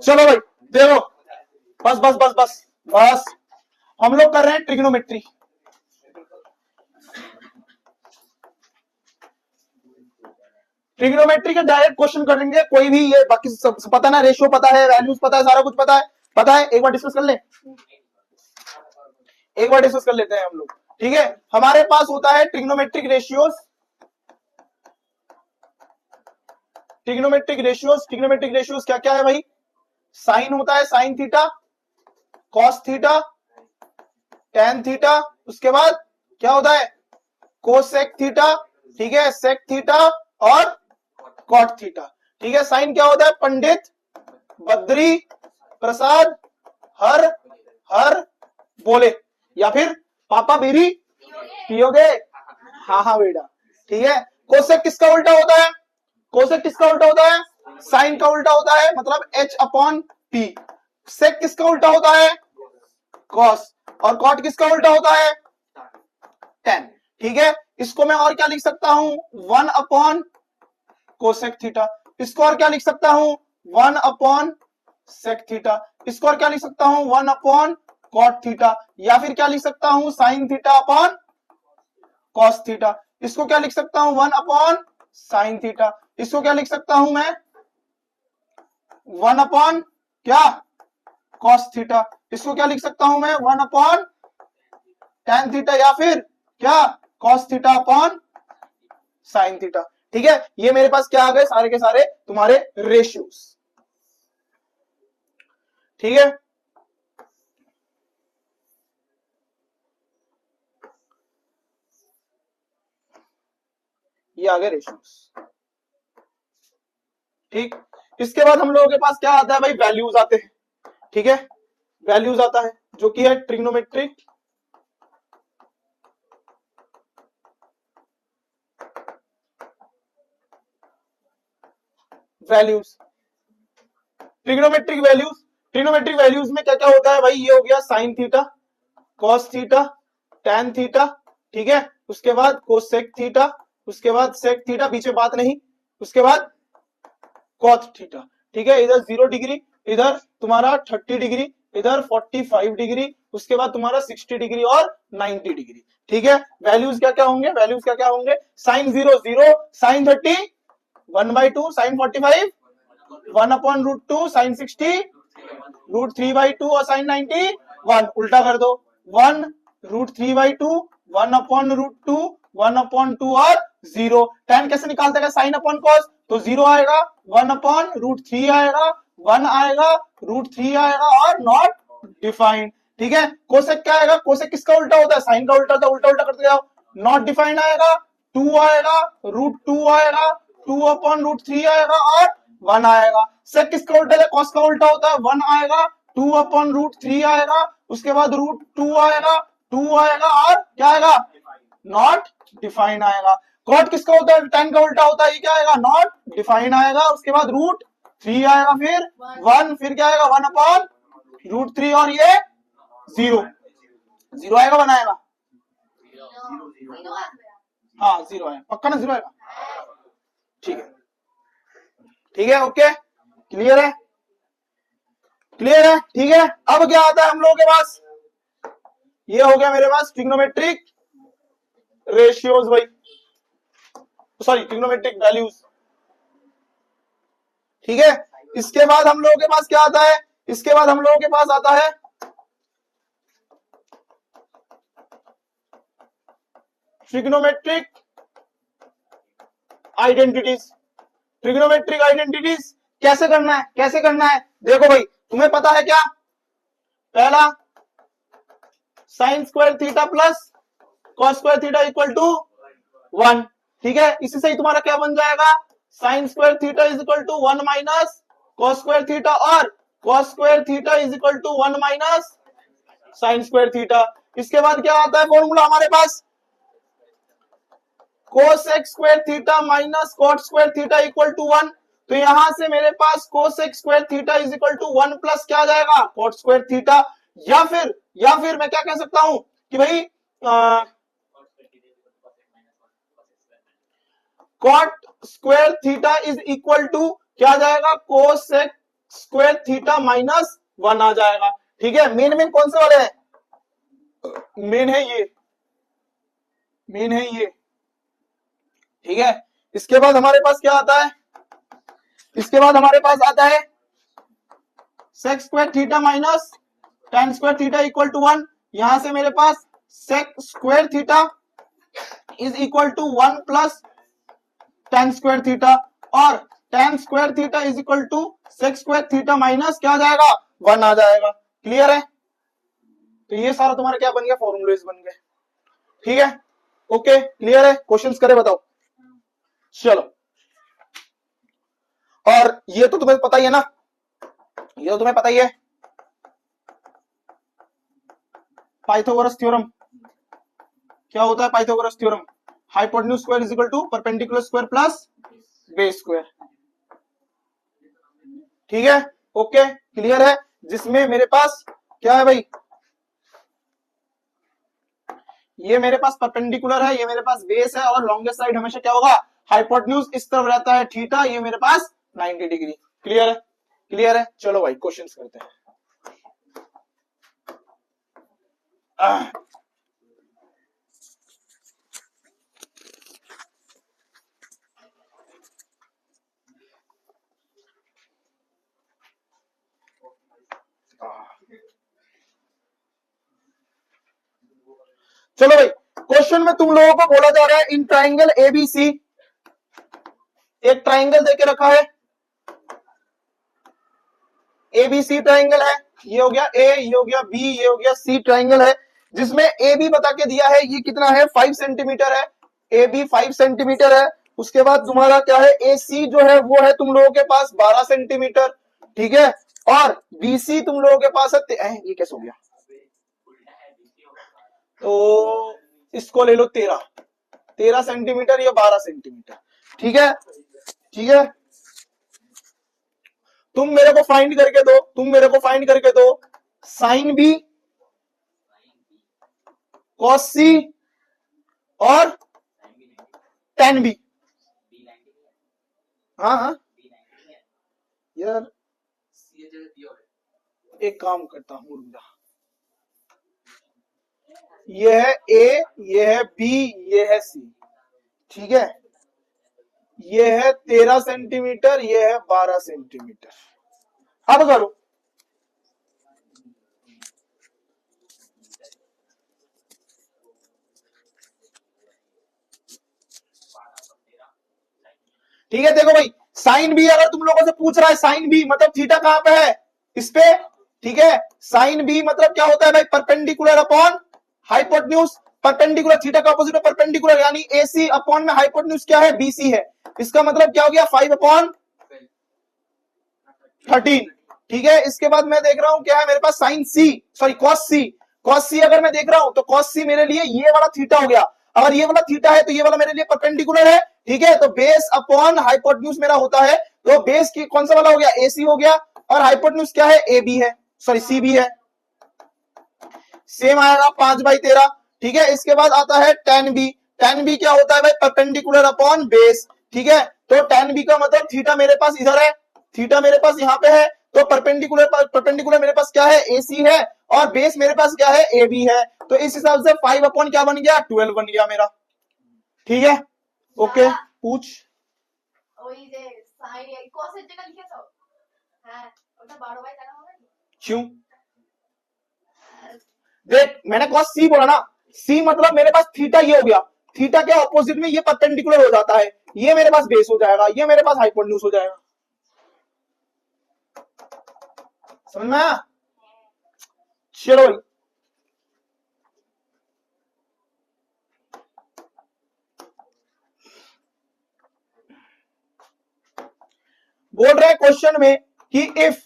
चलो भाई देखो, बस बस बस बस बस, हम लोग कर रहे हैं ट्रिग्नोमेट्री। ट्रिग्नोमेट्री के डायरेक्ट क्वेश्चन करेंगे, कोई भी ये बाकी सब पता ना, रेशियो पता है, वैल्यूज पता है, सारा कुछ पता है, एक बार डिस्कस कर ले, एक बार डिस्कस कर लेते हैं हम लोग। ठीक है, हमारे पास होता है trigonometric ratios, trigonometric ratios, trigonometric ratios क्या क्या है भाई? साइन होता है, sine theta, cos theta, tan theta, उसके बाद क्या होता है? कोसेक थीटा, ठीक है, सेक थीटा और कॉट थीटा। ठीक है, साइन क्या होता है? पंडित, बद्री, प्रसाद, हर हर बोले, या फिर पापा बीरी पियोगे? हाँ हाँ बेटा। ठीक है, कोसेक किसका उल्टा होता है? कोसेक किसका उल्टा होता है? साइन का उल्टा होता है, मतलब h अपॉन p। सेक किसका उल्टा होता है? कॉस। और कॉट किसका उल्टा होता है? टेन। ठीक है, इसको मैं और क्या लिख सकता हूं? 1 अपॉन कोसेक थीटा। इसको और क्या लिख सकता हूं? 1 अपॉन सेक थीटा। इसको और क्या लिख सकता हूं? 1 अपॉन कॉट थीटा। या फिर क्या लिख सकता हूं? Sign theta upon cos theta. इसको क्या लिख सकता हूं? 1 अपॉन साइन थीटा। इसको क्या लिख सकता हूं मैं? 1 अपॉन क्या? Cos theta. इसको क्या लिख सकता हूं मैं? 1 अपॉन टेन थीटा, या फिर क्या? Cos theta upon sine theta. ठीक है, ये मेरे पास क्या आ गए? सारे के सारे तुम्हारे रेशियोज। ठीक है, ये आ गए रेशियोज। ठीक, इसके बाद हम लोगों के पास क्या आता है भाई? वैल्यूज आते हैं। ठीक है, वैल्यूज आता है जो कि है trigonometric values. Trigonometric values, trigonometric values में क्या क्या होता है भाई? ये हो गया sign theta, cos theta, tan theta, ठीक है, उसके बाद कोसेक थीटा, उसके बाद सेक थीटा, बीच में बात नहीं, उसके बाद कॉट थीटा। ठीक है, इधर 0 डिग्री, इधर तुम्हारा 30 डिग्री, इधर 45 डिग्री, उसके बाद तुम्हारा 60 डिग्री और 90 डिग्री। ठीक है, वैल्यूज क्या क्या होंगे? वैल्यूज क्या क्या होंगे? Sine 0 0, sine 30 1/2, sine 45 1 upon root 2, sine 60 root 3/2 और साइन 90 1। उल्टा कर दो, 1 रूट 3/2, 1 अपॉन रूट 2, 1 अपॉन 2 और 0। टेन कैसे निकालते हैं? साइन अपॉन कॉस, तो 0 आएगा, 1 अपॉन रूट 3 आएगा, 1 आएगा, रूट 3 आएगा और नॉट डिफाइंड। ठीक है, कोसेक क्या आएगा? कोसेक किसका उल्टा होता है? साइन का उल्टा होता है, उल्टा उल्टा करते जाओ। नॉट डिफाइंड आएगा, 2 आएगा, रूट 2 आएगा, 2 अपॉन रूट 3 आएगा और 1 आएगा। सेक किसका उल्टा है? कॉस का उल्टा होता है, 1 आएगा, 2 अपॉन रूट 3 आएगा, उसके बाद रूट 2 आएगा, 2 आएगा और क्या आएगा? नॉट डिफाइंड आएगा। कॉट किसका होता है? टेन का उल्टा होता है, ये क्या आएगा? नॉट डिफाइंड आएगा, उसके बाद रूट 3 आएगा, फिर 1, फिर क्या आएगा? 1 अपॉन रूट 3 और ये 0, 0 आएगा, 1 आएगा, हाँ 0 आएगा, पक्का ना 0 आएगा? ठीक है, ठीक है, ओके, क्लियर है, क्लियर है। ठीक है, अब क्या आता है हम लोगों के पास? ये हो गया मेरे पास ट्रिग्नोमेट्रिक रेशियोज भाई, सॉरी ट्रिग्नोमेट्रिक वैल्यूज। ठीक है, इसके बाद हम लोगों के पास क्या आता है? इसके बाद हम लोगों के पास आता है ट्रिग्नोमेट्रिक आइडेंटिटीज। ट्रिग्नोमेट्रिक आइडेंटिटीज कैसे करना है? कैसे करना है? देखो भाई, तुम्हें पता है क्या? पहला, sine square theta plus cos square theta equal to 1। ठीक है, इसी से ही तुम्हारा क्या बन जाएगा? Sine square theta is equal to 1 minus cos square theta, और cos square theta is equal to 1 minus sine square theta. इसके बाद क्या आता है फॉर्मूला हमारे पास? Cosec square theta minus cot square theta equal to 1। तो यहां से मेरे पास cosec square theta is equal to 1 plus क्या आ जाएगा? Cot square theta. या फिर मैं क्या कह सकता हूं कि भाई cot square theta is equal to क्या आ जाएगा? कोसेक स्क्वायर थीटा माइनस 1 आ जाएगा। ठीक है, मेन कौन से वाले हैं? मेन है ये, मेन है ये। ठीक है, इसके बाद हमारे पास क्या आता है? इसके बाद हमारे पास आता है sec square theta minus tan square theta equal to 1। यहां से मेरे पास sec square theta is equal to 1 plus tan square theta, और tan square theta is equal to sec square theta minus क्या आ जाएगा? 1 आ जाएगा। क्लियर है? तो ये सारा तुम्हारा क्या बन गया? फॉर्मूलेज बन गए। ठीक है, ओके, क्लियर है? क्वेश्चंस करे बताओ। चलो, और ये तो तुम्हें पता ही है ना, ये तो तुम्हें पता ही है, पाइथागोरस थ्योरम। क्या होता है Pythagoras theorem? Hypotenuse square is equal to perpendicular square plus base square. ठीक है, ओके, क्लियर है? जिसमें मेरे पास क्या है भाई, ये मेरे पास परपेंडिकुलर है, ये मेरे पास बेस है, और लॉन्गेस्ट साइड हमेशा क्या होगा? हाइपोटेन्यूज इस तरफ रहता है थीटा, ये मेरे पास 90 डिग्री। क्लियर है? क्लियर है? चलो भाई क्वेश्चंस करते हैं। चलो भाई, क्वेश्चन में तुम लोगों को बोला जा रहा है इन ट्राइंगल एबीसी, एक ट्राइंगल देके रखा है, एबीसी ट्राइंगल है, ये हो गया ए, ये हो गया बी, ये हो गया सी ट्राइंगल है, जिसमें ए बी बता के दिया है, ये कितना है? 5 सेंटीमीटर है, ए बी 5 सेंटीमीटर है। उसके बाद तुम्हारा क्या है? ए सी जो है वो है तुम लोगों के पास 12 सेंटीमीटर। ठीक है, और बी सी तुम लोगों के पास है, ये कैसे हो गया? तो इसको ले लो 13 सेंटीमीटर, या 12 सेंटीमीटर। ठीक है, ठीक है, तुम मेरे को फाइंड करके दो, तुम मेरे को फाइंड करके दो साइन बी, कॉस सी और टेन बी। हाँ हाँ यार, एक काम करता हूं, रुक जा। ये है ए, ये है बी, ये है सी। ठीक है, ये है 13 सेंटीमीटर, ये है 12 सेंटीमीटर। अब करो, ठीक है। देखो भाई, साइन बी अगर तुम लोगों से पूछ रहा है, साइन बी मतलब थीटा कहां पे है? इस पे। ठीक है, साइन बी मतलब क्या होता है भाई? Perpendicular upon hypotenuse. Perpendicular theta का ऑपोजिट है परपेंडिकुलर, यानी एसी अपॉन में हाइपोटेन्यूज क्या है? बीसी है। इसका मतलब क्या हो गया? 5 अपॉन 13। ठीक है, इसके बाद मैं देख रहा हूं क्या है मेरे पास? साइन सी, सॉरी कॉस सी। कॉस सी अगर मैं देख रहा हूं तो कॉस सी मेरे लिए ये वाला थीटा हो गया। अगर ये वाला थीटा है तो ये वाला मेरे लिए परपेंडिकुलर है। ठीक है, तो बेस अपॉन हाइपोटेन्यूज मेरा होता है, तो बेस की कौन सा वाला हो गया? एसी हो गया, और हाइपोटेन्यूज क्या है? ए बी है, सॉरी सी बी है। सेम आएगा 5/13। ठीक है, इसके बाद आता है टेन बी। टेन बी क्या होता है भाई? Perpendicular upon base. ठीक है, तो टेन बी का मतलब थीटा मेरे पास इधर है, थीटा मेरे पास यहाँ पे है, तो परपेंडिकुलर मेरे पास क्या है? एसी है, और बेस मेरे पास क्या है? ए बी है। तो इस हिसाब से 5 अपॉन क्या बन गया? 12 बन गया मेरा। ठीक है, ओके, पूछ। क्यों? देख, मैंने कॉस सी बोला ना, सी मतलब मेरे पास थीटा ये हो गया, थीटा के ऑपोजिट में ये परपेंडिकुलर हो जाता है, ये मेरे पास बेस हो जाएगा, ये मेरे पास हाइपोटेन्यूज हो जाएगा। समझ में आया? चलो भाई, बोल रहे हैं क्वेश्चन में कि if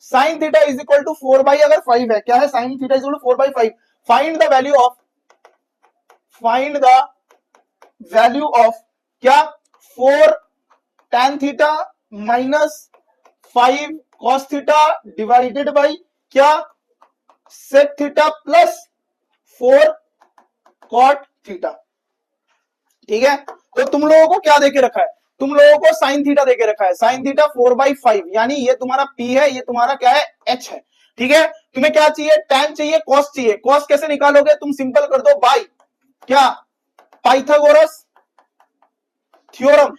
sine theta is equal to 4/5 है, क्या है? Sine theta is equal to 4/5, find the value of, find the value of क्या? 4 tan theta minus 5 cos theta divided by क्या? sec theta plus 4 cot theta. ठीक है, तो तुम लोगों को क्या देके रखा है? तुम लोगों को साइन थीटा देके रखा है, साइन थीटा 4/5, यानी ये तुम्हारा P है, ये तुम्हारा क्या है H है, ठीक है। तुम्हें क्या चाहिए, tan चाहिए, cos चाहिए। cos कैसे निकालोगे, तुम सिंपल कर दो बाय क्या, Pythagoras theorem,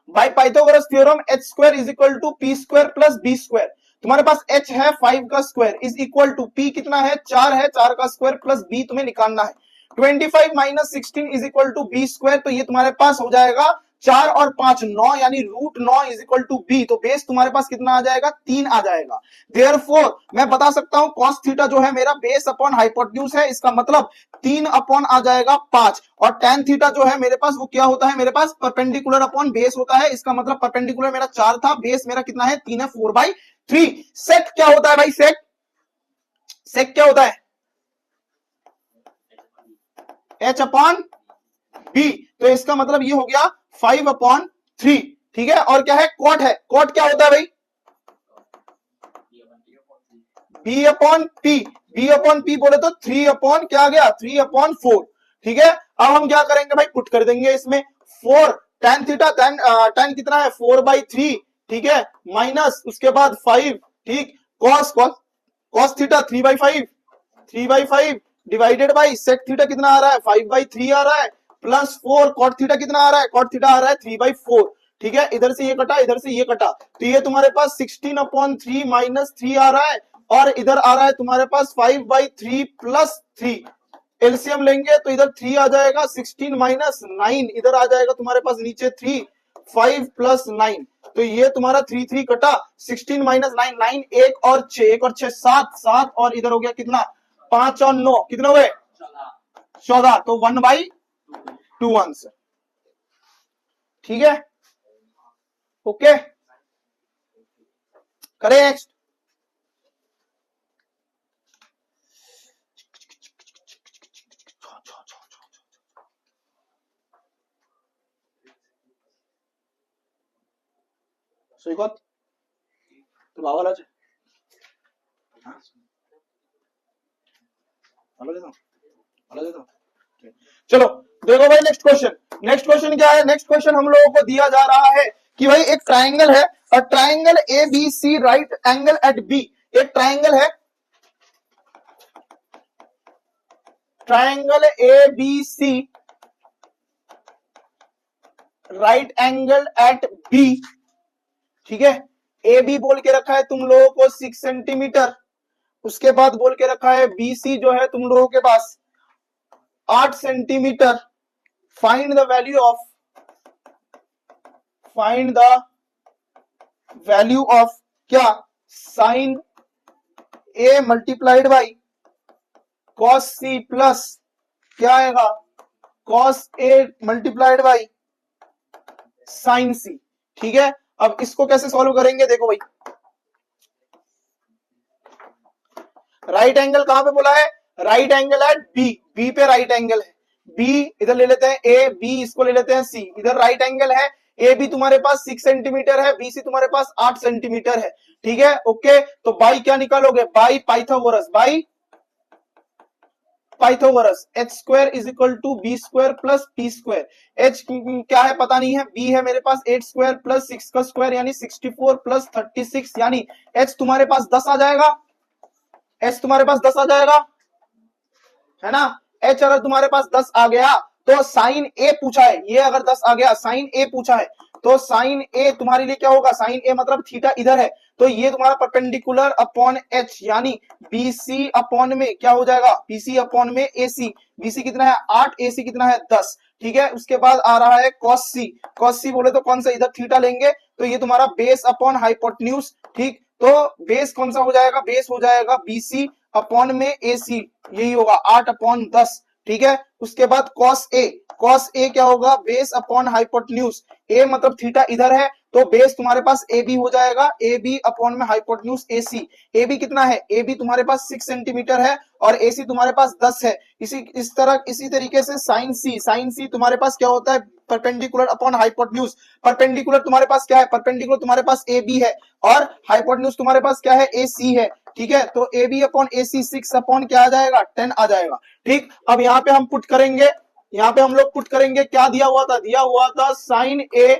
by Pythagoras theorem h square is equal to p square plus b square. तुम्हारे पास h है 5 का square is equal to p कितना है 4 है, 4 का स्क्वायर प्लस b तुम्हें निकालना है। 25 minus 16 is equal to b square, तो ये तुम्हारे पास हो जाएगा 4 और 5 9, यानी root 9 is equal to b। तो बेस तुम्हारे पास कितना आ जाएगा, 3 आ जाएगा। देयरफॉर मैं बता सकता हूं cos थीटा जो है मेरा बेस अपॉन हाइपोटेन्यूज है, इसका मतलब 3 अपॉन आ जाएगा 5, और tan थीटा जो है मेरे पास वो क्या होता है, मेरे पास परपेंडिकुलर अपॉन बेस होता है, इसका मतलब परपेंडिकुलर मेरा 4 था, बेस मेरा कितना है 3 है, 4/3। सेक क्या होता है भाई, सेक, सेक क्या होता है, h अपॉन b, तो इसका मतलब ये हो गया 5/3, ठीक है। और क्या है, कॉट है, कॉट क्या होता है भाई, b upon p, b upon p बोले तो 3 अपॉन क्या आ गया, 3/4, ठीक है। अब हम क्या करेंगे भाई, पुट कर देंगे इसमें 4 tan थीटा, tan कितना है 4/3, ठीक है, माइनस उसके बाद 5, ठीक, cos theta 3/5 divided by sec theta कितना आ रहा है 5/3 आ रहा है, प्लस 4 cot थीटा कितना आ रहा है, cot थीटा आ रहा है 3/4, ठीक है। इधर से ये कटा, इधर से ये कटा, तो ये तुम्हारे पास 16/3 माइनस 3 आ रहा है, और इधर आ रहा है तुम्हारे पास 5/3 प्लस 3। एलसीएम लेंगे तो इधर 3 आ जाएगा, 16 माइनस 9 इधर आ जाएगा तुम्हारे पास नीचे 3, 5 प्लस 9, तो ये तुम्हारा 3 3 कटा, 16 माइनस 9 9, 1 और 6, 1 और 6 7 7, और इधर हो गया कितना 5 और 9 कितना हुए 14, तो 1/2 आंसर, ठीक है, ओके। करें नेक्स्ट, सৈকত তো বাবা আছে ভালো আছে तो चलो देखो भाई नेक्स्ट क्वेश्चन, नेक्स्ट क्वेश्चन क्या है, नेक्स्ट क्वेश्चन हम लोगों को दिया जा रहा है कि भाई एक ट्राइंगल है, और triangle A B C right angle at B, एक ट्राइंगल है, triangle A B C right angle at B, ठीक है। ए बी बोल के रखा है तुम लोगों को 6 सेंटीमीटर, उसके बाद बोल के रखा है बी सी जो है तुम लोगों के पास 8 centimetre. Find the value of क्या, sine A multiplied by cos C plus क्या आएगा, cos A multiplied by sine C, ठीक है। अब इसको कैसे सॉल्व करेंगे, देखो भाई राइट एंगल कहां पे बोला है, right angle at B, B पे राइट एंगल है, बी इधर ले लेते हैं ए, बी इसको ले लेते हैं सी, इधर राइट एंगल है, ए बी तुम्हारे पास 6 सेंटीमीटर है, बी सी तुम्हारे पास 8 सेंटीमीटर है, ठीक है, ओके। तो बाई क्या निकालोगे, by Pythagoras, by Pythagoras h square is equal to B square plus P square, h क्या है पता नहीं है, b है मेरे पास 8 स्क्वायर प्लस 6 का स्क्वायर यानी 64 प्लस 36, यानी h तुम्हारे पास 10 आ जाएगा, h तुम्हारे पास 10 आ जाएगा, है ना। h अगर तुम्हारे पास 10 आ गया तो साइन ए पूछा है, ये अगर 10 आ गया साइन ए पूछा है, तो साइन ए तुम्हारे लिए क्या होगा, साइन ए मतलब थीटा इधर है, तो ये तुम्हारा परपेंडिकुलर अपॉन एच, यानी बीसी अपॉन में क्या हो जाएगा, बीसी अपॉन में एसी, बीसी कितना है 8, एसी कितना है 10, ठीक है। उसके बाद आ रहा है कॉस सी, कॉस सी बोले तो कौन सा, इधर थीटा लेंगे, तो ये तुम्हारा बेस अपॉन हाइपोटेन्यूज, ठीक, तो बेस कौन सा हो जाएगा, बेस हो जाएगा बीसी अपॉन में एसी, यही होगा 8/10, ठीक है। उसके बाद कॉस ए क्या होगा, बेस अपॉन हाइपोटेन्यूज, ए मतलब थीटा इधर है, तो बेस तुम्हारे पास ए बी हो जाएगा, ए बी अपॉन में हाइपोटेन्यूज एसी, ए बी कितना है, ए बी तुम्हारे पास 6 सेंटीमीटर है, और एसी तुम्हारे पास 10 है। इसी तरीके से साइन सी तुम्हारे पास क्या होता है, परपेंडिकुलर अपॉन हाइपोटेन्यूज, परपेंडिकुलर तुम्हारे पास क्या है, परपेंडिकुलर तुम्हारे पास ए बी है, और हाइपोटेन्यूज तुम्हारे पास क्या है, ए सी है, ठीक है। तो A B upon A C 6 upon क्या आ जाएगा 10 आ जाएगा, ठीक। अब यहाँ पे हम पुट करेंगे यहाँ पे हम लोग पुट करेंगे, क्या दिया हुआ था sign A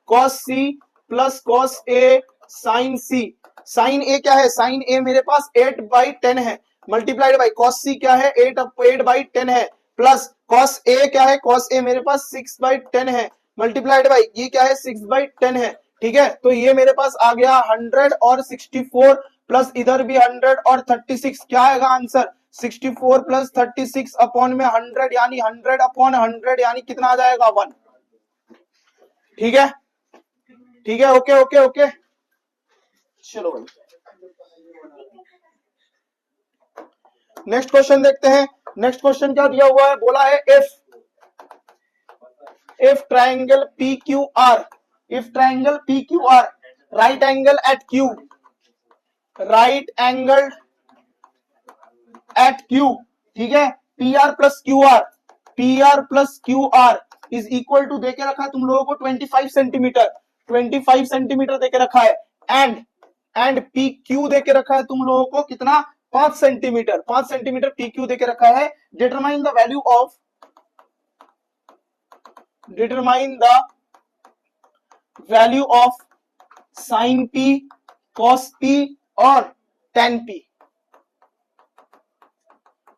cos C plus cos A sign C. Sign ए क्या है, साइन ए मेरे पास 8/10 है, मल्टीप्लाइड बाई कॉस सी क्या है 8/10 है, प्लस कॉस ए क्या है, कॉस ए मेरे पास 6/10 है, मल्टीप्लाइड बाई ये क्या है 6/10 है। ठीक है, तो ये मेरे पास आ गया 100 और 64 प्लस इधर भी 100 और 36, क्या आएगा आंसर 64 प्लस 36 अपॉन में 100 यानी 100 अपॉन 100 यानी कितना आ जाएगा 1। ठीक है, ठीक है, ओके ओके ओके, चलो भाई नेक्स्ट क्वेश्चन देखते हैं। नेक्स्ट क्वेश्चन क्या दिया हुआ है, बोला है if triangle P Q R, if triangle P Q R right angle at Q, right angle at Q, ठीक है, P R plus Q R, P R plus Q R is equal to देके रखा है तुम लोगों को 25 centimetre, 25 centimetre देके रखा है, एंड पी क्यू देके रखा है तुम लोगों को कितना 5 सेंटीमीटर, 5 सेंटीमीटर पी क्यू देके रखा है। Determine the value of, determine the value of sine P, cos P और टेन पी।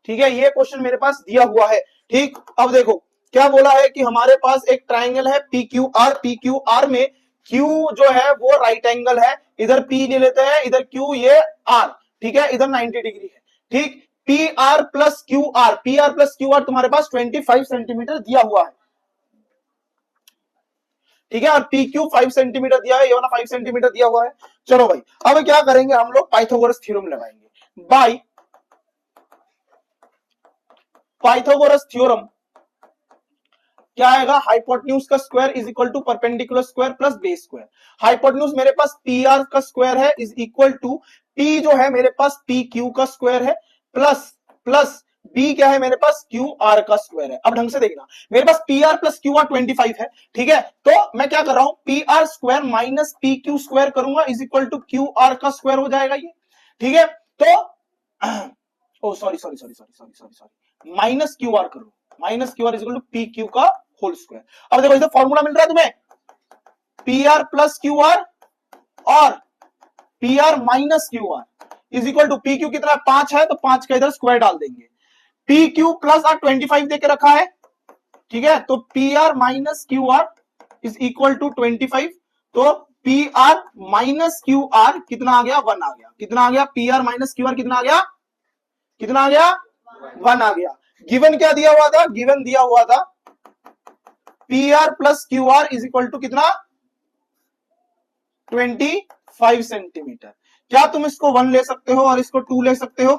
ठीक है, ये क्वेश्चन मेरे पास दिया हुआ है। ठीक, अब देखो क्या बोला है कि हमारे पास एक ट्राइंगल है P Q R, P Q are में क्यू जो है वो राइट एंगल है, इधर पी ले लेते हैं, इधर क्यू ये आर, ठीक है, इधर 90 डिग्री है। ठीक, P R plus Q R, P R plus Q are तुम्हारे पास 25 सेंटीमीटर दिया हुआ है। ठीक है, और पी क्यू 5 सेंटीमीटर दिया है, ये वाला 5 सेंटीमीटर दिया हुआ है। चलो भाई अब क्या करेंगे हम लोग, पाइथागोरस थ्योरम लगाएंगे। बाय पाइथागोरस थ्योरम क्या आएगा, हाइपोटेन्यूज का square is equal to perpendicular square plus base square. Hypotenuse मेरे पास पी आर का स्क्वायर है इज इक्वल टू पी जो है मेरे पास पी क्यू का स्क्वायर है प्लस प्लस बी क्या है मेरे पास क्यू आर का स्क्वायर है। अब ढंग से देखना, मेरे पास P R plus Q R 25 है। ठीक है, तो मैं क्या कर रहा हूं, P R square minus P Q square करूंगा is equal to Q R का स्क्वायर हो जाएगा ये। ठीक है, तो oh sorry sorry sorry sorry sorry sorry sorry minus Q R करो, minus Q R is equal to P Q का होल स्क्वायर। अब देखो इधर फॉर्मूला मिल रहा है तुम्हें, P R plus Q R और P R minus Q R is equal to P Q कितना 5 है, तो 5 का इधर स्क्वायर डाल देंगे, पी क्यू प्लस आर 25 देके रखा है। ठीक है, तो P R minus Q R is equal to 25, तो P R minus Q R कितना आ गया 1 आ गया, कितना आ गया, P R minus Q R कितना आ गया, कितना आ गया 1 आ गया। गिवन क्या दिया हुआ था, गिवन दिया हुआ था P R plus Q R is equal to कितना 25 सेंटीमीटर। क्या तुम इसको 1 ले सकते हो और इसको 2 ले सकते हो,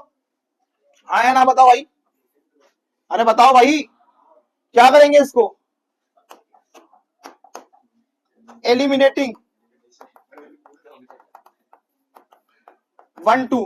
हाँ या ना बताओ भाई, अरे बताओ भाई क्या करेंगे इसको, एलिमिनेटिंग 1 2,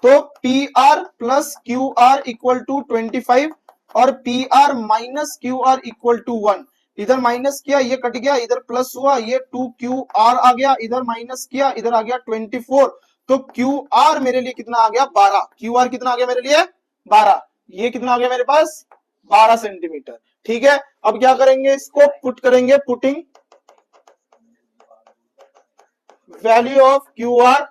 तो P R plus Q R equal to 25 और P R minus Q R equal to 1, इधर माइनस किया ये कट गया, इधर प्लस हुआ ये 2 क्यू आर आ गया, इधर माइनस किया इधर आ गया 24, तो क्यू आर मेरे लिए कितना आ गया 12, क्यू आर कितना आ गया मेरे लिए 12, ये कितना आ गया मेरे पास 12 सेंटीमीटर। ठीक है, अब क्या करेंगे, इसको पुट करेंगे, putting value of Q R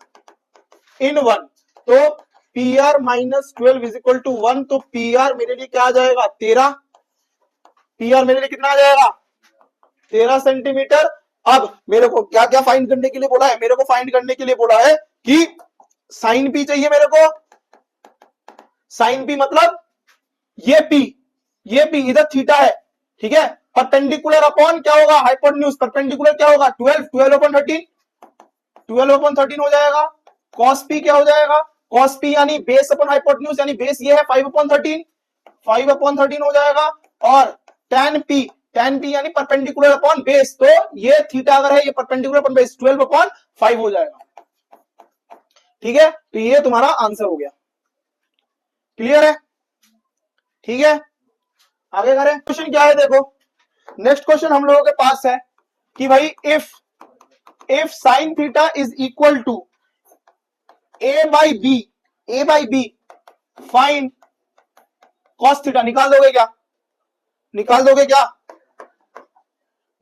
in 1, तो P R minus 12 is equal to 1, तो पी आर मेरे लिए क्या आ जाएगा 13, पी आर मेरे लिए कितना आ जाएगा 13 सेंटीमीटर। अब मेरे को क्या क्या फाइंड करने के लिए बोला है, मेरे को फाइंड करने के लिए बोला है कि साइन पी चाहिए मेरे को, साइन पी मतलब ये पी, ये पी इधर थीटा है। ठीक है, परपेंडिकुलर अपॉन क्या होगा, हाइपोटेन्यूज, परपेंडिकुलर क्या होगा 12, 12 अपॉन 13, 12 अपॉन 13 हो जाएगा। कॉस पी क्या हो जाएगा, कॉस पी यानी बेस अपॉन हाइपोटेन्यूज, यानी बेस ये है 5 अपॉन 13, 5 अपॉन 13 हो जाएगा, और tan पी, tan पी यानी परपेंडिकुलर अपॉन बेस, तो ये थीटा अगर है ये परपेंडिकुलर अपॉन बेस 12 अपॉन 5 हो जाएगा। ठीक है, तो ये तुम्हारा आंसर हो गया, क्लियर है। ठीक है, आगे करें, क्वेश्चन क्या है देखो, नेक्स्ट क्वेश्चन हम लोगों के पास है कि भाई if sine theta is equal to A by B, A by B find cos theta, निकाल दोगे क्या, निकाल दोगे क्या?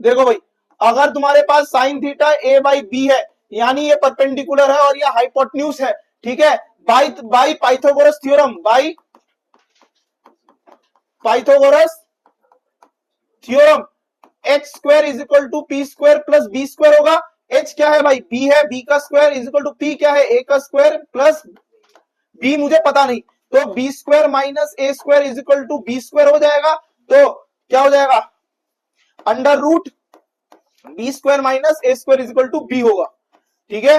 देखो भाई, अगर तुम्हारे पास sine theta A by B है, यानी ये परपेंडिकुलर है और ये हाइपोटेन्यूज है, ठीक है, by Pythagoras theorem, by Pythagoras theorem, X square is equal to P square plus B square होगा। एच क्या है भाई? बी है, बी का square is equal to P क्या है? ए का स्क्वायर प्लस बी मुझे पता नहीं, तो B square minus A square is equal to B square हो जाएगा। तो क्या हो जाएगा? Under root B square minus A square is equal to B होगा, ठीक है,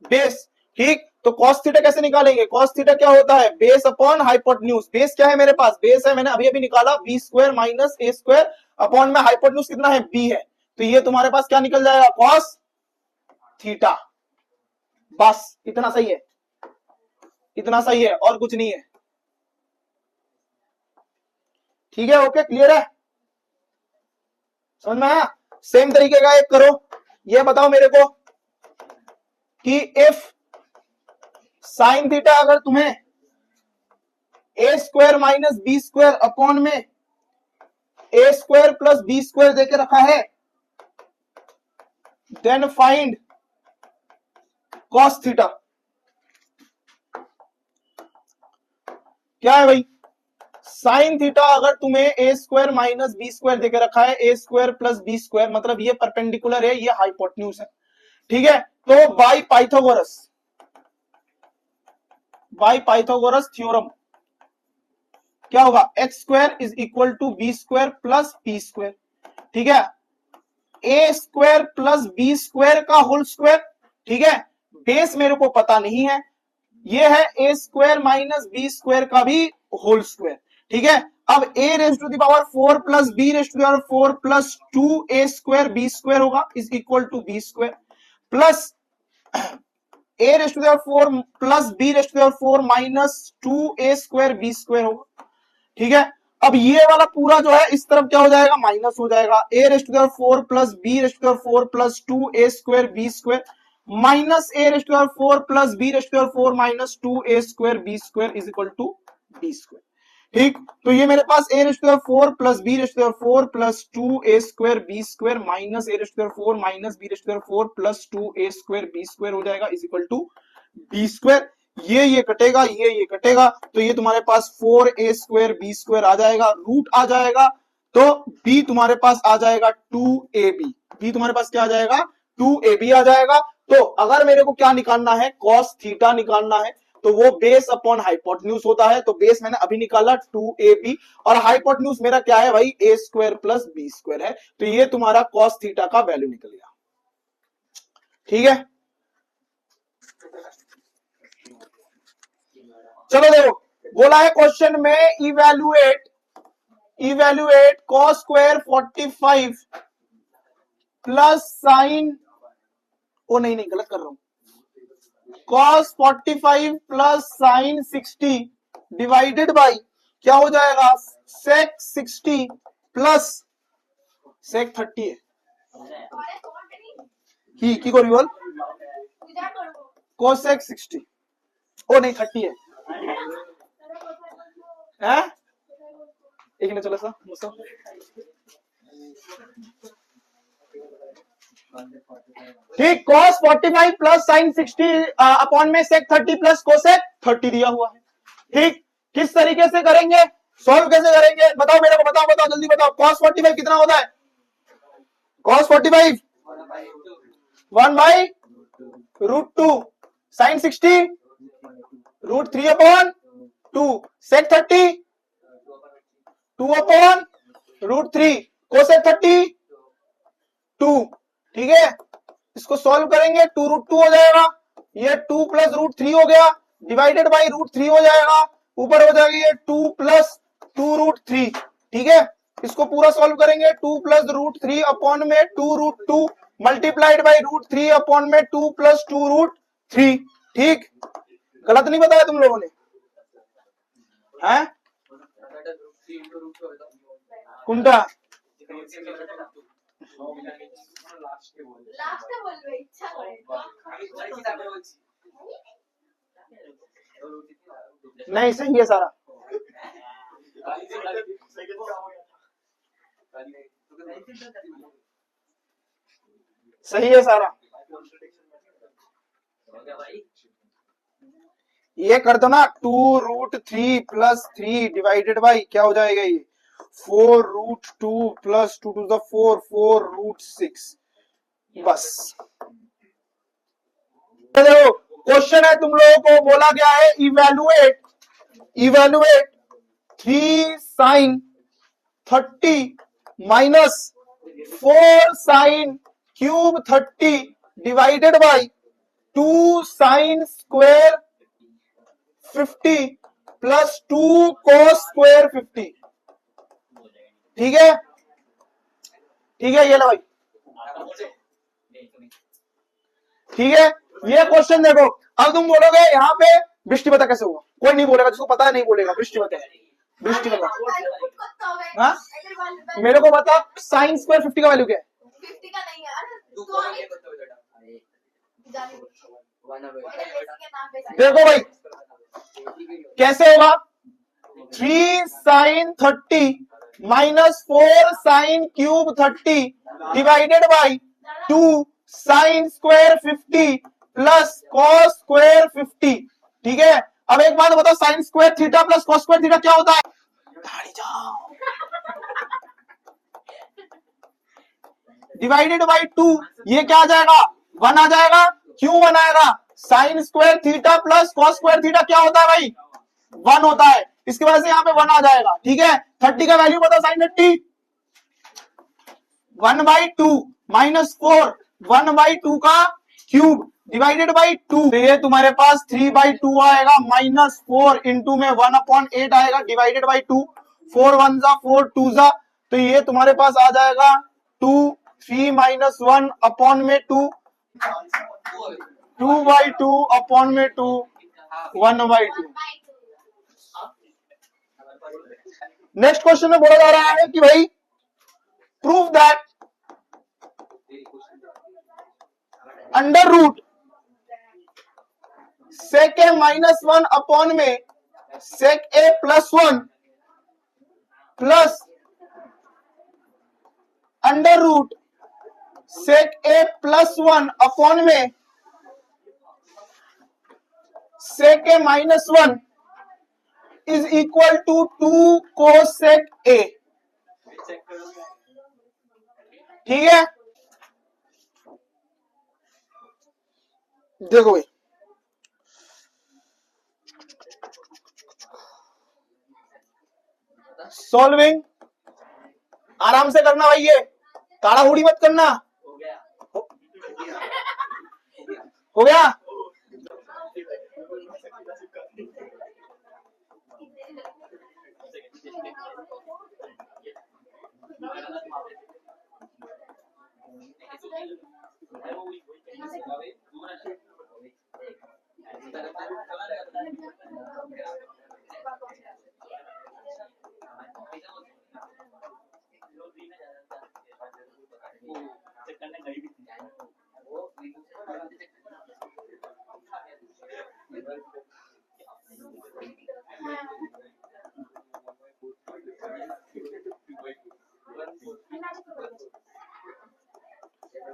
बेस। ठीक, तो कॉस थीटा कैसे निकालेंगे? कॉस थीटा क्या होता है? Base upon hypotenuse. बेस क्या है मेरे पास? बेस है, मैंने अभी अभी निकाला, B square minus A square upon में हाइपोटेन्यूज कितना है? बी है, तो ये तुम्हारे पास क्या निकल जाएगा? Cos theta. बस इतना सही है, इतना सही है और कुछ नहीं है, ठीक है, ओके, क्लियर है, समझ में आया? सेम तरीके का एक करो, ये बताओ मेरे को कि इफ साइन थीटा अगर तुम्हें A square minus B square upon में A square plus B square देके रखा है, देन फाइंड कॉस थीटा। क्या है भाई? साइन थीटा अगर तुम्हें A square minus B square देके रखा है, A square plus B square, मतलब ये परपेंडिकुलर है, ये हाइपोटेन्यूज है, ठीक है, तो बाई पाइथागोरस थ्योरम क्या होगा? X square is equal to B square plus P square, ठीक है, A square plus B square का होल स्क्वायर, ठीक है, बेस मेरे को पता नहीं है, ये है A square minus B square का भी होल स्क्वायर, ठीक है। अब A raise to the power 4 plus B raise to the power 4 plus 2 A square B square होगा is equal to B square plus A raise to the power 4 plus B raise to the power 4 minus 2 A square B square होगा, ठीक है। अब ये वाला पूरा जो है इस तरफ क्या हो जाएगा? माइनस हो जाएगा। A raise to the power 4 plus B raise to the power 4 plus 2 A square B square minus A raise to the power 4 plus B raise to the power 4 minus 2 A square B square is equal to B square, ठीक। तो ये मेरे पास A raise to the power 4 plus B raise to the power 4 plus 2 A square B square minus A raise to the power 4 minus B raise to the power 4 plus 2 A square B square हो जाएगा is equal to B square. ये कटेगा, ये कटेगा, तो ये तुम्हारे पास 4a स्क्वायर बी स्क्वायर आ जाएगा, रूट आ जाएगा, तो b तुम्हारे पास आ जाएगा 2ab। b तुम्हारे पास क्या आ जाएगा? 2ab आ जाएगा। तो अगर मेरे को क्या निकालना है? कॉस थीटा निकालना है, तो वो बेस अपॉन हाइपोटेन्यूज होता है, तो बेस मैंने अभी निकाला 2ab और हाइपोटेन्यूज मेरा क्या है भाई? a square plus B square है, तो ये तुम्हारा कॉस थीटा का वैल्यू निकल गया, ठीक है। चलो देखो, बोला है क्वेश्चन में evaluate cos square 45 plus sine, oh नहीं गलत कर रहा हूं, cos 45 plus sine 60 divided by क्या हो जाएगा? सेक 60 प्लस सेक 30 है की को रिवॉल्व कोसेक 60, ओ नहीं 30 है, एक मिनट चलो सा मुझसे ठीक। cos 45 प्लस साइन 60 अपॉन में sec 30 प्लस कोसेक 30 दिया हुआ है, ठीक। किस तरीके से करेंगे, सॉल्व कैसे करेंगे? बताओ मेरे को, बताओ जल्दी बताओ। cos 45 कितना होता है? cos 45 1 by root 2, sine 60 root 3 upon 2, sec 30 2 upon root 3, cosec 30 2, ठीक है। इसको सॉल्व करेंगे, 2 रूट 2 हो जाएगा, ये 2 प्लस रूट 3 हो गया, डिवाइडेड बाई रूट 3 हो जाएगा, ऊपर हो जाएगा ये 2 प्लस 2 रूट 3, ठीक है। इसको पूरा सॉल्व करेंगे, 2 प्लस रूट 3 अपॉन में 2 root 2 multiplied by root 3 upon में 2 प्लस 2 रूट 3, ठीक। गलत नहीं बताया तुम लोगों ने? हैं कुंटा नहीं, सही है सारा। सही है सारा। ये कर दो ना, 2√3 + 3 डिवाइडेड बाई क्या हो जाएगा ये 4√2 + 2 to the 4 4√6। बस देखो क्वेश्चन है, तुम लोगों को बोला गया है evaluate 3 sin 30 -4 sin³ 30 divided by 2 sin² 50 + 2 cos² 50। ठीक है, ठीक है, ये लो भाई, ठीक है। ये क्वेश्चन देखो, अब तुम बोलोगे यहाँ पे वृष्टि बता कैसे होगा, कोई नहीं बोलेगा, जिसको पता है नहीं बोलेगा। वृष्टि बता, वृष्टि बता। हाँ, मेरे को बता sin² 50 का वैल्यू क्या है? 50 का नहीं यार, देखो भाई कैसे होगा, 3 sin 30 -4 sin³ 30 divided by 2 sin² 50 + cos² 50। ठीक है, अब एक बात बताओ, sin² थीटा + cos² थीटा क्या होता है? डिवाइडेड बाई 2, ये क्या आ जाएगा 1 आ जाएगा। क्यों 1 आएगा? sin² थीटा + cos² थीटा क्या होता है भाई 1 होता है, इसकी वजह से यहाँ पे 1 आ जाएगा। ठीक है, 30 का वैल्यू बताओ, sin 30 1/2 -4 1/2 का क्यूब डिवाइडेड बाई 2, तो ये तुम्हारे पास 3/2 आएगा, -4 इंटू में 1/8 आएगा डिवाइडेड बाई 2, 4 1 जा 4 2 जा, तो ये तुम्हारे पास आ जाएगा 2 3 -1 अपॉन में 2 2/2 अपॉन में 2 1/2। नेक्स्ट क्वेश्चन में बोला जा रहा है कि भाई prove that under root sec a -1 upon में sec a +1 plus under root sec a +1 upon में sec a -1 is equal to 2 cosec a। ठीक है, देखो भाई सॉल्विंग आराम से करना भाई, ये ताड़ा हुड़ी मत करना। हो गया,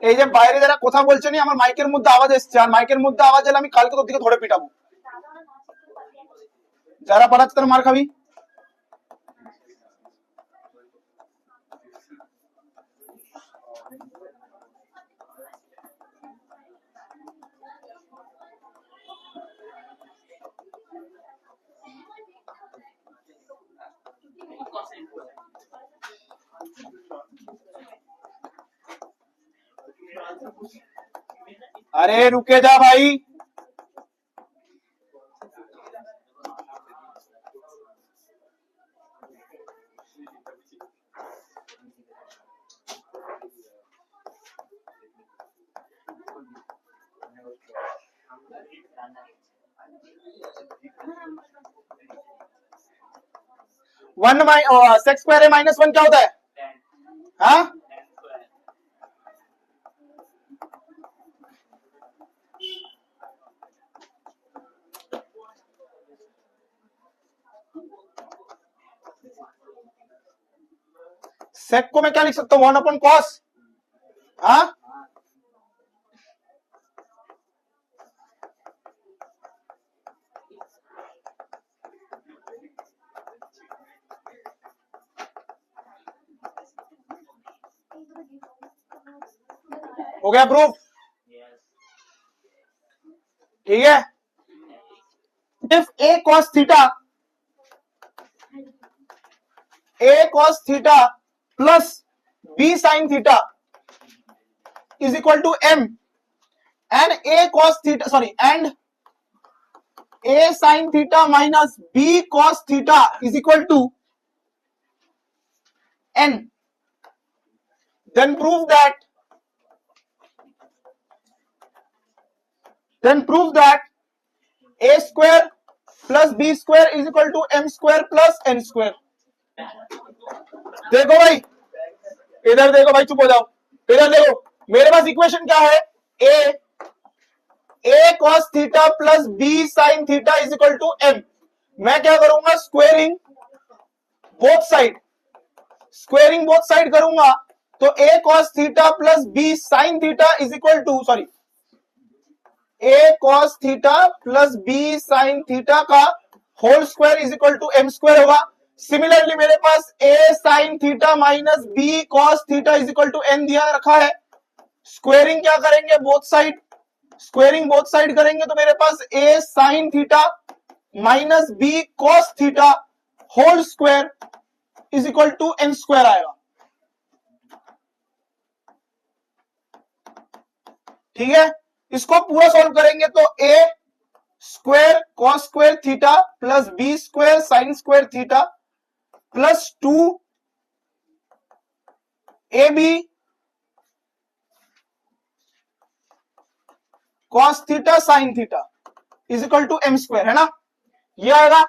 এই যে বাইরে যারা কথা বলছে নি, আমার মাইকের মধ্যে আওয়াজ এসছে, আর মাইকের মধ্যে আওয়াজ এলে আমি কালকে তোর দিকে ধরে পিটাবো। যারা পাঠাচ্ছে তারা মার খাবি। अरे रुके जा भाई, sec² a -1 क्या होता है? हाँ, सेक को मैं क्या लिख सकता हूं, 1/cos। हाँ, हो गया प्रूफ? ठीक है। If a cos theta plus b sin theta is equal to m, and a cos theta, sorry, and a sin theta minus b cos theta is equal to n, then prove that a square plus b square is equal to m square plus n square। देखो भाई, इधर देखो भाई, चुप हो जाओ, इधर देखो, मेरे पास इक्वेशन क्या है, a cos theta plus b sin theta is equal to m। मैं क्या करूंगा, स्क्वेयरिंग बोथ साइड करूंगा, तो a cos theta plus b sin theta is equal to, sorry, a cos theta plus b sin theta का whole square is equal to m square होगा। Similarly मेरे पास a sin theta minus b cos theta is equal to n दिया रखा है। Squaring क्या करेंगे, both side करेंगे, तो मेरे पास a sin theta minus b cos theta whole square is equal to n square आएगा। ठीक है, इसको पूरा सॉल्व करेंगे तो a square cos square theta plus b square sin square theta plus 2 ab cos theta sin theta is equal to m square, है ना, ये आएगा।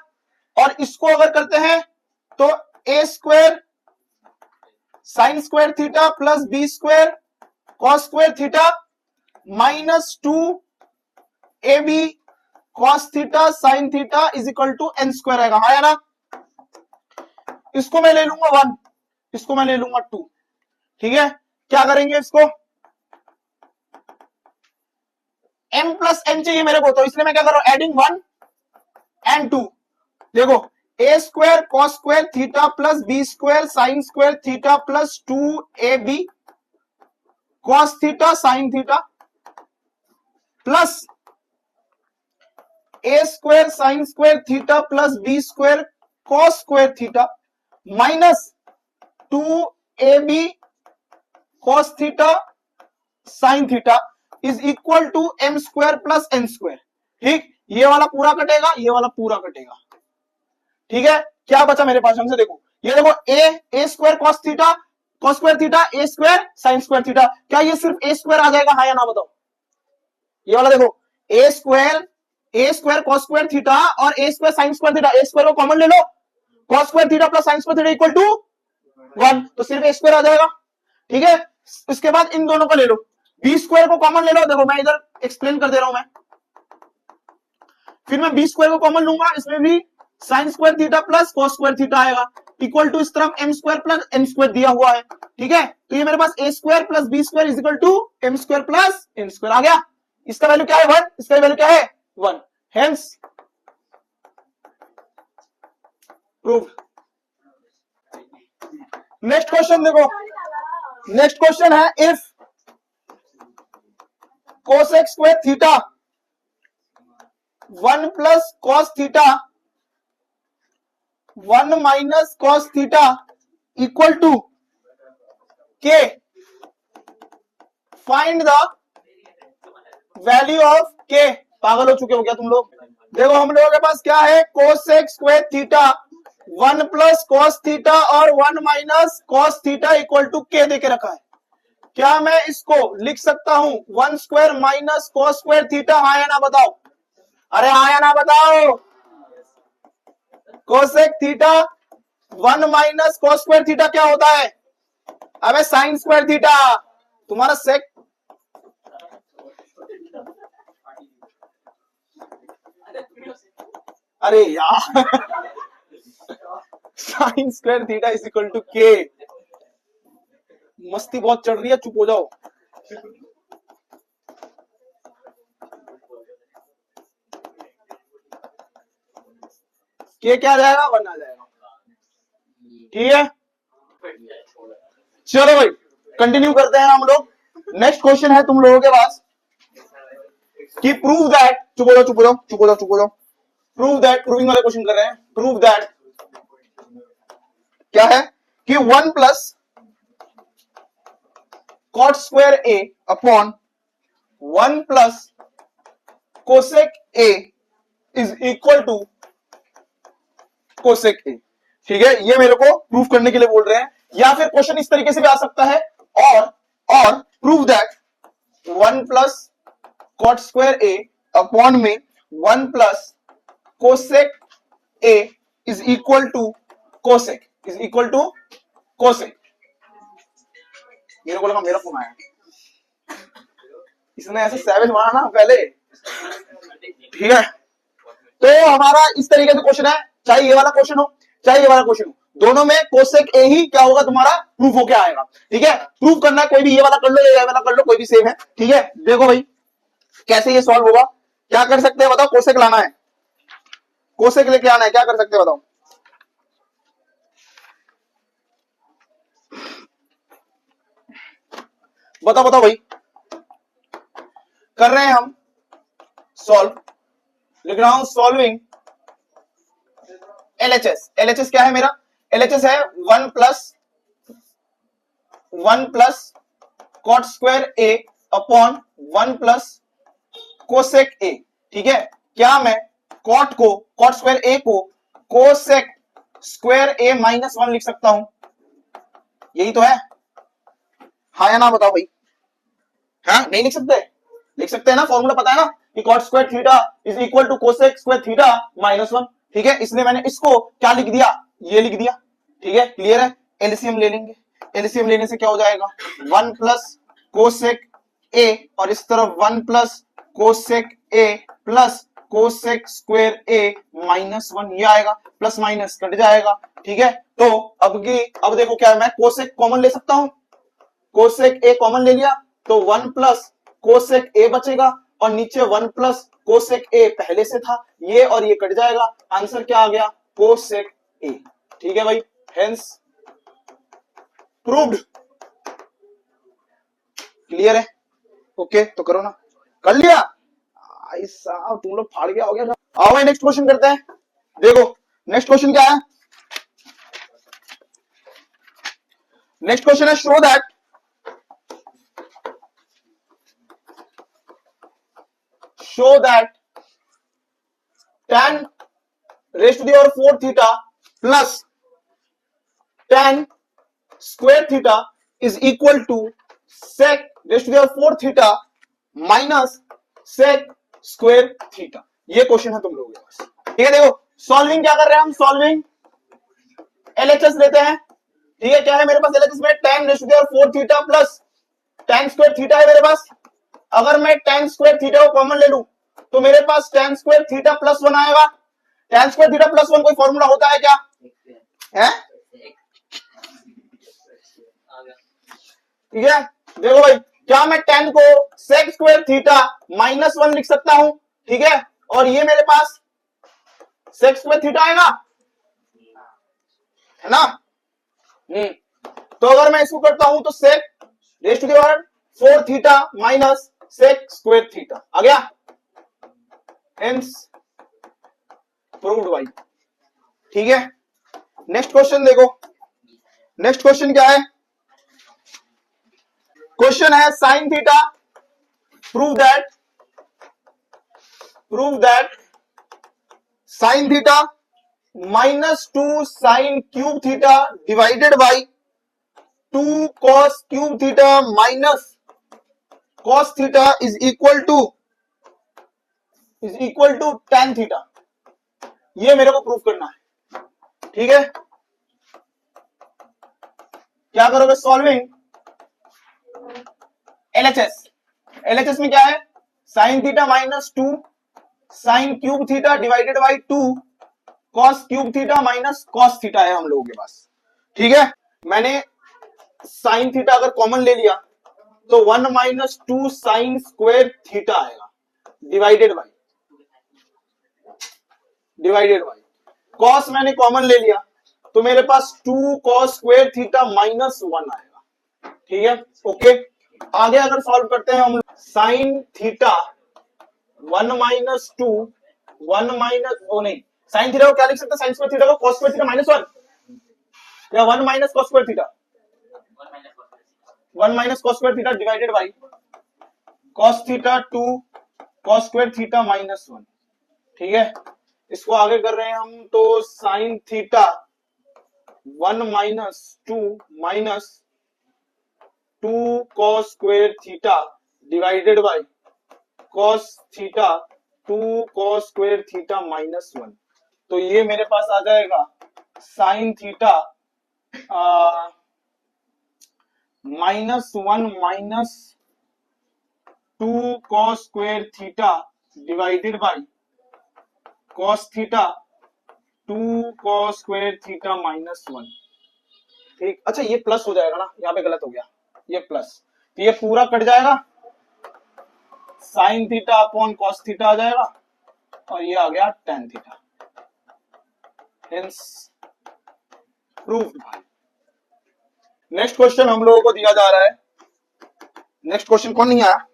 और इसको अगर करते हैं तो a square sin square theta plus b square cos square theta minus 2 ab cos theta sin theta is equal to n square आएगा, है ना। इसको मैं ले लूंगा 1, इसको मैं ले लूंगा 2। ठीक है, क्या करेंगे, इसको m प्लस n चाहिए मेरे को, तो इसलिए मैं क्या कर रहा हूं, एडिंग 1 एंड 2। देखो, a square cos square theta plus b square sin square theta plus 2ab cos theta sin theta plus a square sin square theta plus b square cos square theta minus 2ab cos theta sin theta is equal to m square plus n square. ठीक, ये वाला पूरा कटेगा, ये वाला पूरा कटेगा। ठीक है, क्या बचा मेरे पास, हमसे देखो, ये देखो, a square cos square theta a square sin square theta, क्या ये सिर्फ a स्क्वायर आ जाएगा, हाँ या ना बताओ। ये वाला देखो, a square cos square theta और a square sin square theta, a square को कॉमन ले लो, cos square theta plus sin square theta equal to 1, तो सिर्फ a स्क्वायर आ जाएगा। ठीक है, इसके बाद इन दोनों को ले लो, b स्क्वायर को कॉमन ले लो, देखो मैं इधर एक्सप्लेन कर दे रहा हूं मैं, फिर मैं b स्क्वायर को कॉमन लूंगा, इसमें भी sin square theta plus cos square theta आएगा, इक्वल टू इस तरफ m square plus n square दिया हुआ है। ठीक है, तो ये मेरे पास a square plus b square is equal to m square plus n square आ गया। इसका वैल्यू क्या है 1, इसका वैल्यू क्या है 1, हेंस प्रूव। नेक्स्ट क्वेश्चन देखो, नेक्स्ट क्वेश्चन है, if cosec square theta 1 plus cos theta 1 minus cos theta equal to K, find the value of K. पागल हो चुके हो क्या तुम लोग। देखो, हम लोगों के पास क्या है, cosec square theta 1 plus cos theta और 1 minus cos theta equal to K देके रखा है। क्या मैं इसको लिख सकता हूं 1 square minus cos square theta, हाँ या ना बताओ, अरे हाँ या ना बताओ। Cosec theta 1 minus cos square theta क्या होता है, अबे साइन स्क्वायर थीटा, तुम्हारा सेक, अरे यार sine square theta is equal to K, मस्ती बहुत चढ़ रही है, चुप हो जाओ। के क्या आ जाएगा, 1 आ जाएगा, ठीक है। चलो भाई कंटिन्यू करते हैं हम लोग। नेक्स्ट क्वेश्चन है तुम लोगों के पास कि प्रूव दैट, चुप हो जाओ चुप हो जाओ चुप हो जाओ चुप हो जाओ, प्रूव दैट, प्रूविंग वाले क्वेश्चन कर रहे हैं। प्रूव दैट क्या है कि 1 plus cot square A upon 1 plus cosec A is equal to cosec A, ठीक है। ये मेरे को प्रूव करने के लिए बोल रहे हैं, या फिर क्वेश्चन इस तरीके से भी आ सकता है, और prove that 1 plus cot square A upon में 1 plus cosec A is equal to cosec, is equal to cosec. मेरे को लगा मेरा फोन आया, इसने ऐसे सैवेज मारा ना पहले, ठीक है। तो हमारा इस तरीके से क्वेश्चन है, चाहे ये वाला क्वेश्चन हो चाहे ये वाला क्वेश्चन हो, दोनों में कोसेक ए ही क्या होगा तुम्हारा प्रूफ होके आएगा, ठीक है। प्रूफ करना है कोई भी, ये वाला कर लो या ये वाला कर लो, कोई भी सेम है, ठीक है। देखो भाई कैसे ये सॉल्व होगा, क्या कर सकते हैं बताओ। कोसेक लाना है, कोसेक लेके आना है, क्या कर सकते हैं बताओ। बताओ बताओ भाई, कर रहे हैं हम सॉल्व, लिख रहा हूं सॉल्विंग एलएचएस। एलएचएस क्या है मेरा, एलएचएस है 1 plus cot square A upon 1 plus cosec A, ठीक है। क्या मैं कॉट स्क्वायर ए को कोसेक स्क्वायर ए माइनस 1 लिख सकता हूं, यही तो है, हाँ या ना बताओ भाई। हाँ नहीं लिख सकते, लिख सकते हैं ना, फॉर्मूला पता है ना कि cot square theta is equal to cosec square theta minus 1, ठीक है। इसलिए मैंने इसको क्या लिख दिया, ये लिख दिया, ठीक है। क्लियर है। एलसीएम ले लेंगे, एलसीएम लेने से क्या हो जाएगा 1 प्लस कोसेक ए और इस तरफ 1 प्लस कोसेक ए प्लस कोसेक स्क्वायर ए माइनस 1, ये आएगा, प्लस माइनस कट जाएगा, ठीक है। तो अब देखो क्या है, मैं कोसेक कॉमन ले सकता हूं, कोसेक ए कॉमन ले लिया तो 1 प्लस कोसेक ए बचेगा और नीचे 1 प्लस कोसेक ए पहले से था, ये और ये कट जाएगा, आंसर क्या आ गया कोसेक ए, ठीक है भाई। Hence proved. क्लियर है, ओके तो करो ना, कर लिया ऐसा तुम लोग फाड़ गया हो गया। आओ भाई नेक्स्ट क्वेश्चन करते हैं। देखो नेक्स्ट क्वेश्चन क्या है, नेक्स्ट क्वेश्चन है show that tan raised to the power 4 theta plus tan square theta is equal to sec raised to the power 4 theta minus sec square theta। ये question है तुम लोगों के पास, ठीक है। देखो सॉल्विंग क्या कर रहे हैं हम, सॉल्विंग एलएचएस लेते हैं, ठीक है। क्या है मेरे पास एलएचएस में tan raised to the power 4 theta plus tan square theta है मेरे पास। अगर मैं tan square theta को कॉमन ले लूं तो मेरे पास tan square theta plus 1 आएगा। tan square theta plus 1 कोई फॉर्मूला होता है क्या, है, ठीक है। देखो भाई क्या मैं tan को sec square theta माइनस 1 लिख सकता हूं, ठीक है। और ये मेरे पास sec square theta आएगा, है ना। तो अगर मैं इसको करता हूं तो sec raised to the power 4 theta minus sec square theta आ गया, हेंस प्रूव्ड भाई, ठीक है। नेक्स्ट क्वेश्चन देखो, नेक्स्ट क्वेश्चन क्या है, क्वेश्चन है sine theta, prove that sine theta -2 sine cube theta divided by 2 cos cube theta minus cos theta is equal to tan theta, ये मेरे को प्रूव करना है, ठीक है। क्या करोगे, सॉल्विंग एलएचएस। एलएचएस में क्या है sine theta -2 sine cube theta divided by 2 cos cube theta minus cos theta है हम लोगों के पास, ठीक है। मैंने साइन थीटा अगर कॉमन ले लिया तो 1 माइनस 2 साइन स्क्वायर थीटा आएगा, डिवाइडेड बाई कॉस मैंने कॉमन ले लिया तो मेरे पास 2 कॉस स्क्वायर थीटा माइनस 1 आएगा। ठीक है, ओके। आगे अगर सॉल्व करते हैं हम, साइन थीटा 1 माइनस 2 1 माइनस, ओ नहीं, साइन थीटा को क्या लिख सकते हैं, साइन स्क्वायर थीटा को कॉस स्क्वायर थीटा माइनस 1, या 1 minus cos square theta, 1 minus cos square theta divided by cos theta 2 cos square theta minus 1। ठीक है, इसको आगे कर रहे हैं हम, तो sine theta 1 minus 2 minus 2 cos square theta divided by cos theta 2 cos square theta minus 1। तो ये मेरे पास आ जाएगा sine theta -1 minus 2 cos square theta divided by cos theta 2 cos square theta minus 1। ठीक, अच्छा ये प्लस हो जाएगा ना, यहाँ पे गलत हो गया, ये प्लस, तो ये पूरा कट जाएगा, sine theta upon cos theta आ जाएगा और ये आ गया टेन थीटा। हेंस प्रूव्ड भाई। नेक्स्ट क्वेश्चन हम लोगों को दिया जा रहा है, नेक्स्ट क्वेश्चन कौन नहीं आया,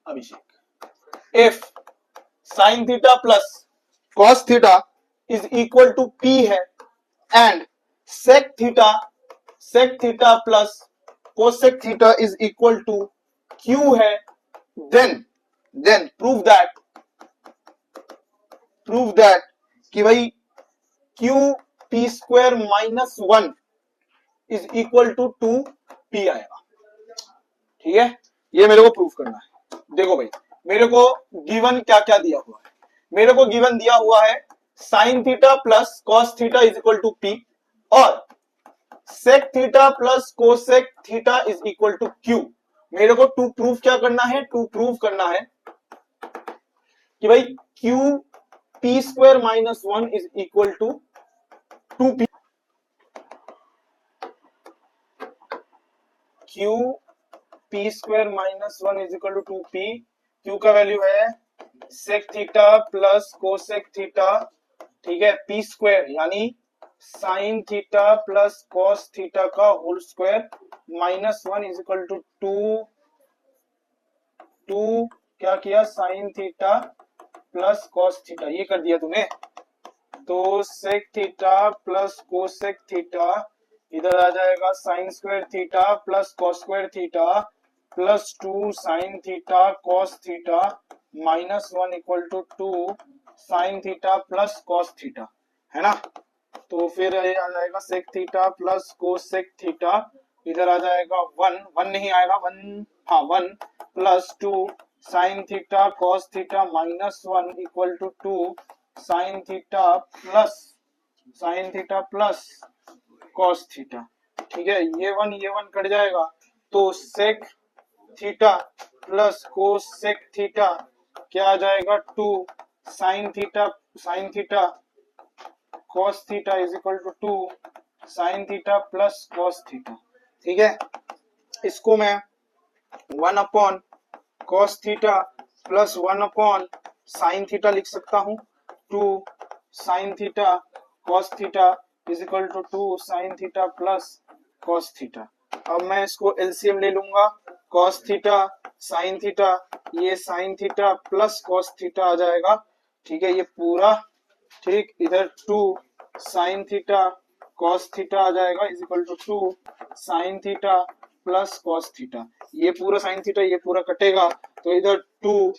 Abhishek. If sine theta plus cos theta is equal to P है and sec theta plus cosec theta is equal to Q है, देन प्रूव दैट कि भाई Q P square minus 1 is equal to 2 P आएगा। ठीक है, ये मेरे को प्रूव करना है। देखो भाई, मेरे को गिवन क्या क्या दिया हुआ है, मेरे को गिवन दिया हुआ है sine theta plus cos theta is equal to P और sec theta plus cosec theta is equal to Q. मेरे को टू प्रूफ क्या करना है, टू प्रूफ करना है कि भाई Q P square minus 1 is equal to 2p, Q P square minus 1 is equal to 2p। Q का वैल्यू है sec theta plus cosec theta, ठीक है, पी स्क्वायर यानी sine theta plus cos theta का whole square minus 1 is equal to 2 क्या किया, sine theta plus cos theta, ये कर दिया तूने, तो sec theta plus cosec theta इधर आ जाएगा sine square theta plus cos square theta plus 2 sine theta cos theta minus 1 equal to 2 sine theta plus cos theta, है ना। तो फिर ये आ जाएगा sec theta plus cosec theta, इधर आ जाएगा 1 नहीं आएगा, 1 plus 2 sine theta cos theta minus 1 equal to 2 sine theta plus cos theta. ठीक है, ये 1 कट जाएगा, तो sec theta plus cosec theta क्या आ जाएगा, 2 sine theta cos theta is equal to 2 sine theta plus cos theta. ठीक है, इसको मैं 1 upon cos theta plus 1 upon sine theta लिख सकता हूं, 2 sine theta cos theta is equal to 2 sine theta plus cos theta. अब मैं इसको एलसीएम ले लूंगा, कॉस थीटा साइन थीटा, ये sine theta plus cos theta आ जाएगा। ठीक है, ये पूरा, ठीक, इधर 2 साइन थीटा कॉस थीटा आ जाएगा is equal to 2 sine theta plus cos theta, ये पूरा साइन थीटा ये पूरा कटेगा, तो इधर 2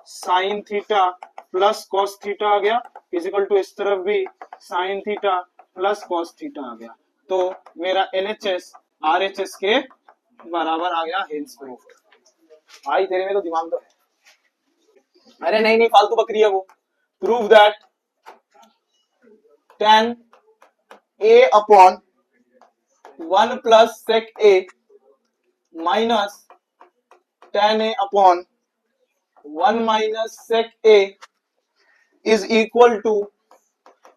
sine theta plus cos theta आ गया इज इक्वल टू इस तरफ भी sine theta plus cos theta आ गया, तो मेरा एलएचएस आरएचएस के बराबर आ गया, हेंस प्रूव्ड। भाई तेरे में तो दिमाग तो है, अरे नहीं फालतू बकरी है वो। Prove that tan a upon 1 plus sec a minus tan a upon 1 minus sec a is equal to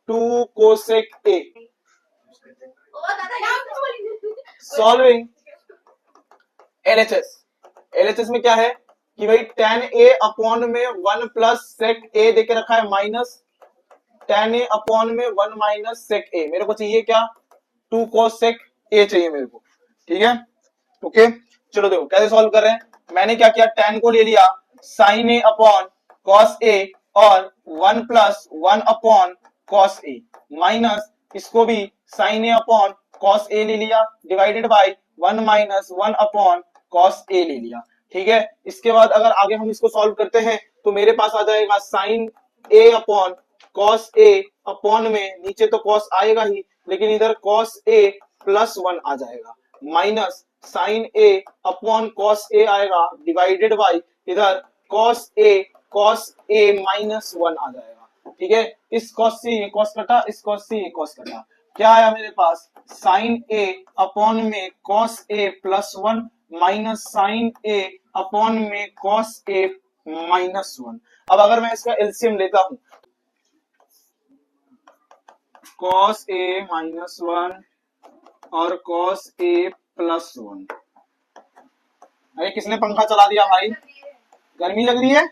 2 cosec a। Solving LHS। LHS में क्या है कि भाई tan A अपॉन में 1 प्लस sec A देके रखा है माइनस tan A अपॉन में 1 माइनस sec A। मेरे को चाहिए क्या 2 cos sec A चाहिए मेरे को, ठीक है। ओके चलो देखो कैसे सॉल्व कर रहे हैं। मैंने क्या किया tan को ले लिया sin A upon cos A और 1 plus 1 upon cos A minus इसको भी sin A upon cos A ले लिया divided by 1 minus 1 upon cos A ले लिया, ठीक है। इसके बाद अगर आगे हम इसको सॉल्व करते हैं तो मेरे पास आ जाएगा sin A upon cos A upon में नीचे तो cos आएगा ही लेकिन इधर cos A प्लस 1 आ जाएगा minus sin A upon cos A आएगा डिवाइडेड बाय इधर cos A माइनस 1 आ जाएगा, ठीक है। इस cos से ये cos कटा, इस cos से ये cos कटा, क्या आया मेरे पास sin A अपॉन में cos A plus 1 minus sin A upon में cos A माइनस 1। अब अगर मैं इसका एलसीएम लेता हूं cos A माइनस 1 और cos A प्लस 1। अरे किसने पंखा चला दिया भाई, गर्मी लग रही है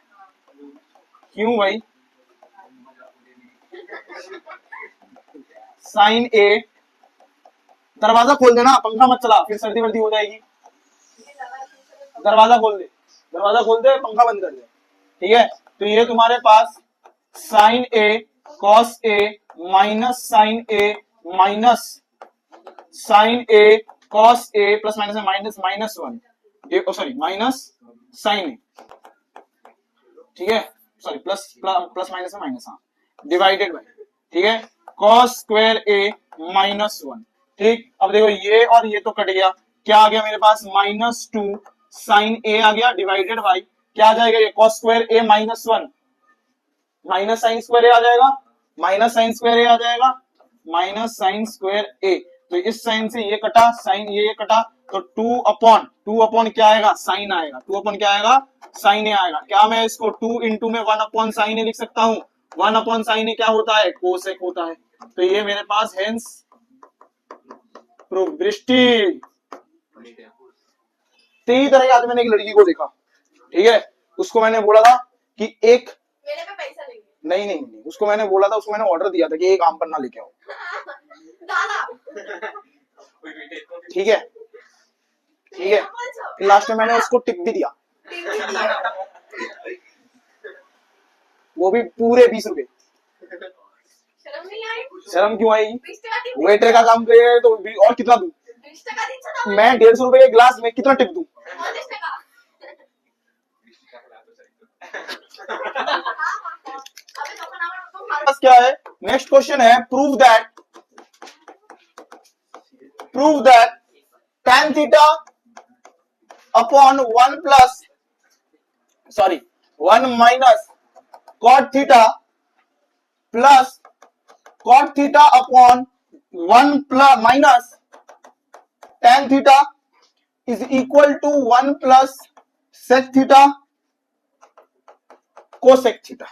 क्यों भाई। sin A, दरवाजा खोल देना, पंखा मत चला फिर सर्दी वर्दी हो जाएगी। दरवाजा खोल दे, दरवाजा खोल दे, पंखा बंद कर दे, ठीक है। तो ये तुम्हारे पास sin A cos A minus sin A minus sin A cos A plus minus में minus minus 1 sorry minus sin A, ठीक है, सॉरी प्लस प्लस माइनस में माइनस, हाँ डिवाइडेड बाय, ठीक है, cos स्क्वायर A माइनस 1, ठीक। अब देखो ये और ये तो कट गया, क्या आ गया मेरे पास माइनस 2 sin A आ गया डिवाइडेड बाय क्या आ जाएगा ये cos square A minus 1 minus sine square A आ जाएगा, माइनस साइन स्क्वायर A आ जाएगा, माइनस साइन स्क्वायर A। तो इस साइन से ये कटा, साइन ये कटा, तो 2 अपॉन क्या आएगा साइन आएगा, 2 अपॉन क्या आएगा साइन ए आएगा। क्या मैं इसको 2 इंटू में 1 अपॉन साइन ए लिख सकता हूँ, 1 अपॉन साइन ए क्या होता है कोसेक होता है। तो ये मेरे पास हेंस प्रूफ दृष्टि। तेरी तरह आज मैंने एक लड़की को देखा, ठीक है, उसको मैंने बोला था कि एक मेरे पे पैसा लेंगे, नहीं उसको मैंने बोला था, उसको मैंने ऑर्डर दिया था कि एक आम पन्ना लेके आओ ठीक है, ठीक है, फिर लास्ट में मैंने उसको टिप भी दिया वो भी पूरे 20 रुपए। शर्म क्यों आएगी, वेटर का काम करे तो और कितना दूं मैं, 150 रुपए के गिलास में कितना टिप दूं क्या है नेक्स्ट क्वेश्चन है, prove that tan theta upon 1 plus 1 minus cot theta plus cot theta upon 1 plus minus tan theta is equal to 1 plus sec theta cosec theta,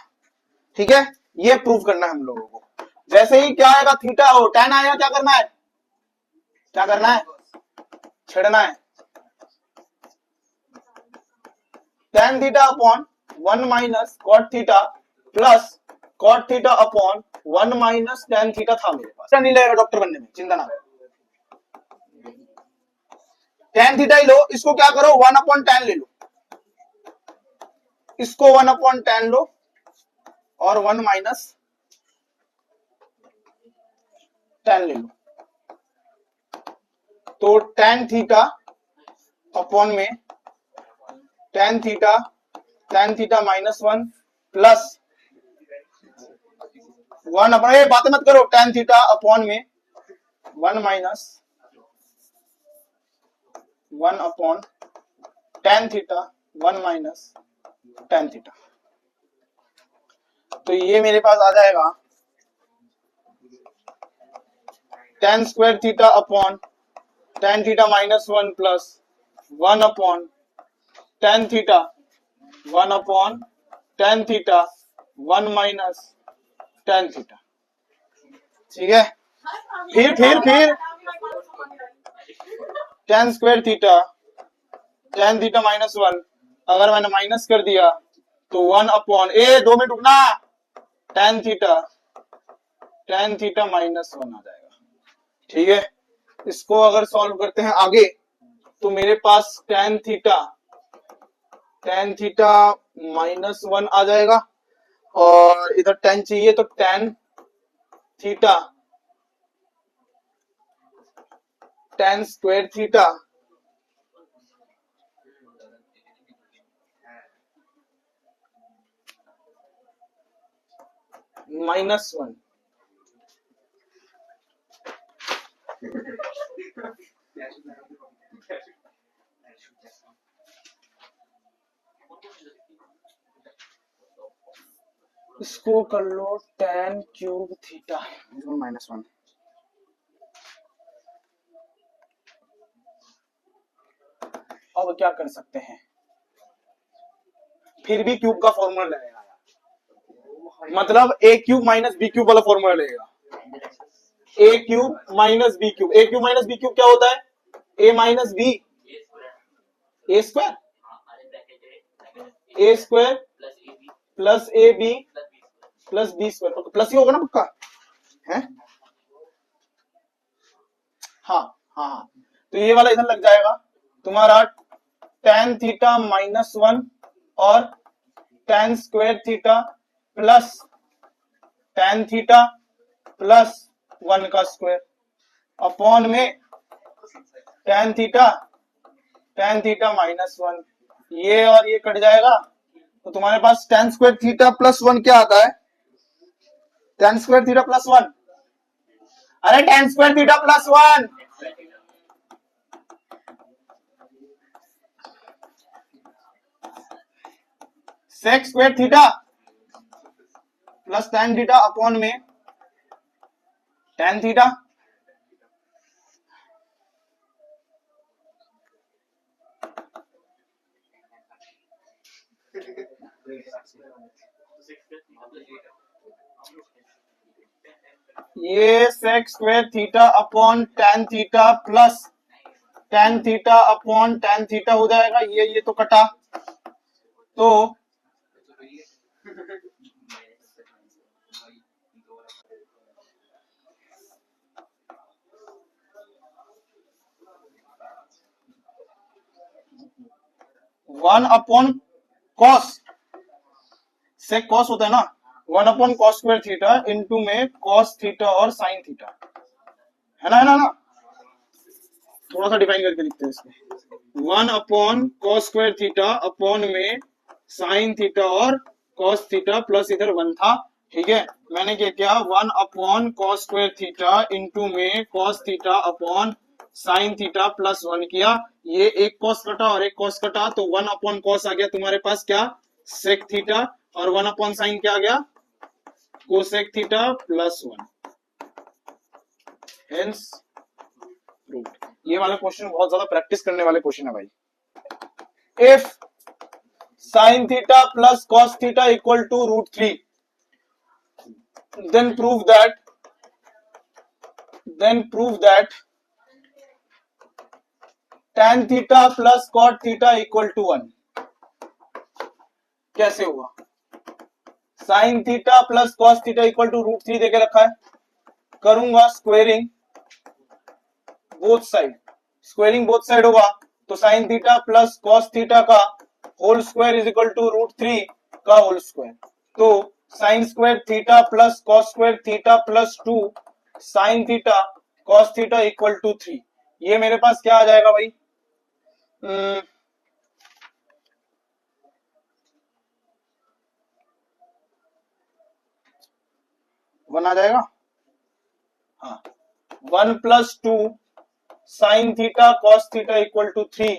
ठीक है। ये प्रूव करना है हम लोगों को। जैसे ही क्या आएगा थीटा हो tan आएगा, क्या करना है छेड़ना है, tan theta upon 1 minus cot theta plus cot theta upon 1 minus tan theta था मेरे पास। नहीं लगेगा डॉक्टर बनने में, चिंता ना करो। tan थीटा ही लो, इसको क्या करो 1 अपॉन tan ले लो, इसको 1 अपॉन tan लो और 1 माइनस tan ले लो, तो tan थीटा अपॉन में tan theta minus 1 plus 1 upon, ये बातें मत करो, tan थीटा अपॉन में 1 minus 1 upon tan theta 1 minus tan theta. तो ये मेरे पास आ जाएगा tan square theta upon tan theta minus 1 plus 1 upon tan theta 1 upon tan theta 1 minus tan theta, ठीक है। फिर ten square theta, tan theta minus one, अगर मैंने minus कर दिया तो वन अपॉन ए, 2 मिनट रुकना, tan theta, tan theta minus one आ जाएगा। ठीक है, इसको अगर सॉल्व करते हैं आगे तो मेरे पास tan theta, tan theta minus one आ जाएगा, और इधर टेन चाहिए तो tan theta, tan square theta minus one. इसको कर लो tan cube theta minus one. अब क्या कर सकते हैं, फिर भी क्यूब का फॉर्मूला लगेगा, मतलब A cube minus B cube वाला फॉर्मूला लगेगा। A cube minus B cube, A cube minus B cube क्या होता है, A minus B, A square, A square plus A B plus B square, plus ही होगा ना पक्का है। हाँ हाँ हाँ, तो ये वाला इधर लग जाएगा तुम्हारा टेन थीटा माइनस वन और tan square theta plus tan theta plus one का स्क्वायर अपॉन में टेन थीटा माइनस वन, ये और ये कट जाएगा तो तुम्हारे पास tan square theta plus one क्या आता है, tan square theta plus one, अरे tan square theta plus one, sec square theta plus tan theta upon में टेन थीटा, ये sec square theta upon tan theta plus tan theta upon tan theta हो जाएगा, ये तो कटा, तो one upon cos, सेक cos होता है ना, one upon cos square theta into में कॉस थीटा और साइन थीटा, है ना, थोड़ा सा डिफाइन करके लिखते हैं इसको, one upon cos square theta upon में साइन थीटा और कॉस थीटा प्लस इधर वन था। ठीक है, मैंने क्या किया, one upon cos square theta into में cos theta upon sine theta plus one किया, ये एक कॉस कटा और एक कॉस कटा, तो वन अपॉन कॉस आ गया तुम्हारे पास क्या, सेक थीटा, और वन अपॉन साइन क्या आ गया, cosec theta plus one, hence proved. ये वाला क्वेश्चन बहुत ज्यादा प्रैक्टिस करने वाले क्वेश्चन है भाई। If sine theta plus cos theta equal to root three, then prove that tan theta plus cot theta equal to one. कैसे हुआ, sine theta plus cos theta equal to root three देके रखा है, करूंगा squaring both side, squaring both side होगा तो sine theta plus cos theta का whole square is equal to root three का होल स्क्वायर, तो sine square theta plus cos square theta plus two sine theta cos theta equal to three, ये मेरे पास क्या आ जाएगा भाई, वन आ जाएगा, हाँ, one plus two sine theta cos theta equal to three,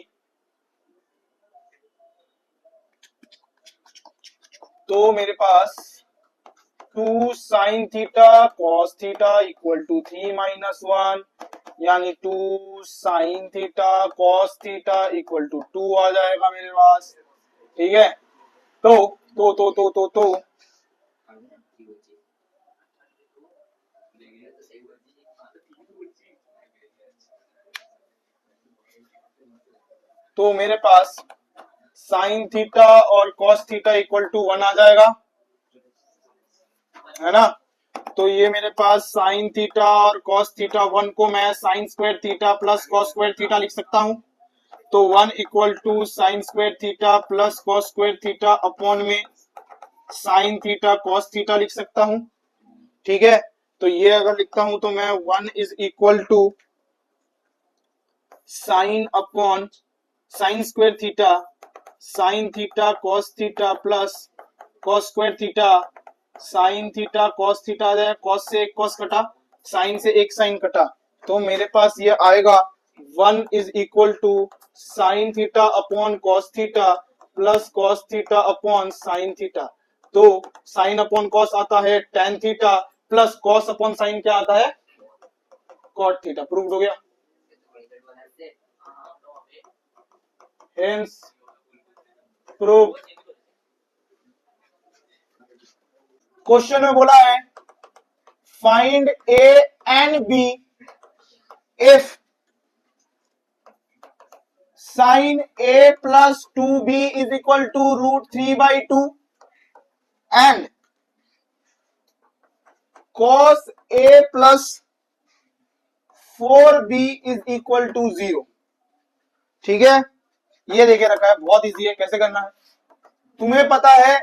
तो मेरे पास two sine theta cos theta equal to three minus one, यानी two sine theta cos theta equal to two आ जाएगा मेरे पास। ठीक है, तो तो मेरे पास साइन थीटा और कॉस थीटा इक्वल टू 1 आ जाएगा, है ना। तो ये मेरे पास साइन थीटा और कॉस थीटा 1 को मैं sign square theta plus cos square theta लिख सकता हूं। तो 1 equal to sine square theta plus cos square theta upon में साइन थीटा कॉस थीटा लिख सकता हूं, ठीक है। तो ये अगर लिखता हूं तो मैं 1 is equal to sine upon sine square theta sine theta cos theta plus cos square theta sine theta cos theta आ जाएगा, कॉस से एक कॉस कटा, साइन से एक साइन कटा, तो मेरे पास ये आएगा 1 is equal to sine theta upon cos theta plus cos theta upon sine theta. तो साइन अपॉन कॉस आता है tan theta plus cos upon sine क्या आता है, कॉट थीटा। प्रूव हो गया, हेंस प्रूव। क्वेश्चन में बोला है find A and B if sine A plus 2b is equal to √3/2 and cos a plus 4b is equal to 0। ठीक है, ये देखे रखा है, बहुत इजी है, कैसे करना है। तुम्हें पता है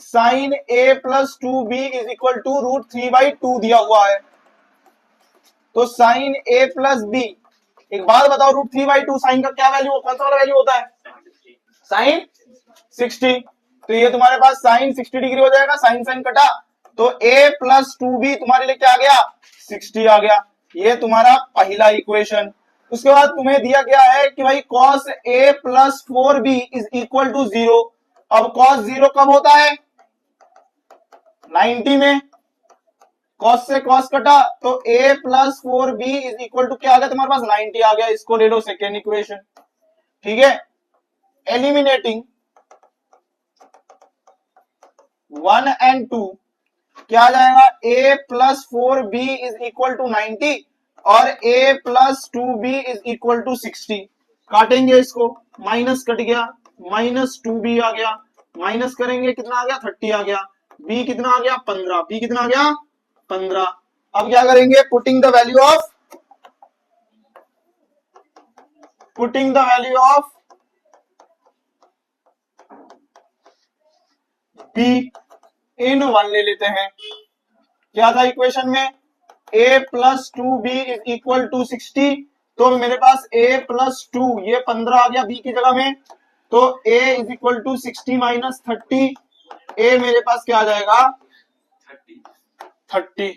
sine a plus 2b is equal to √3/2 दिया हुआ है, तो साइन a प्लस b, एक बात बताओ, √3/2 साइन का क्या वैल्यू, कौन सा वाला वैल्यू होता है, साइन 60। तो ये तुम्हारे पास साइन 60 डिग्री हो जाएगा, साइन साइन कटा, तो a प्लस 2b तुम्हारे लिए क्या आ गया, 60 आ गया। ये तुम्हारा पहला इक्वेशन। उसके बाद तुम्हें दिया गया है कि भाई cos a plus 4b is equal to 0। अब cos 0 कब होता है, 90 में, cos से cos कटा, तो a plus 4b is equal to क्या आ गया तुम्हारे पास, 90 आ गया। इसको ले लो सेकेंड इक्वेशन, ठीक है। एलिमिनेटिंग 1 एंड 2 क्या आ जाएगा, a plus 4b is equal to 90 और a plus 2b is equal to 60। काटेंगे इसको, माइनस कट गया, माइनस 2b आ गया, माइनस करेंगे कितना आ गया, 30 आ गया, b कितना आ गया, 15, b कितना आ गया, 15। अब क्या करेंगे, putting the value of b in 1 ले लेते हैं। क्या था इक्वेशन में, a plus 2b is equal to 60, तो मेरे पास a प्लस 2, ये 15 आ गया b की जगह में, तो a is equal to 60 minus 30, a मेरे पास क्या आ जाएगा 30।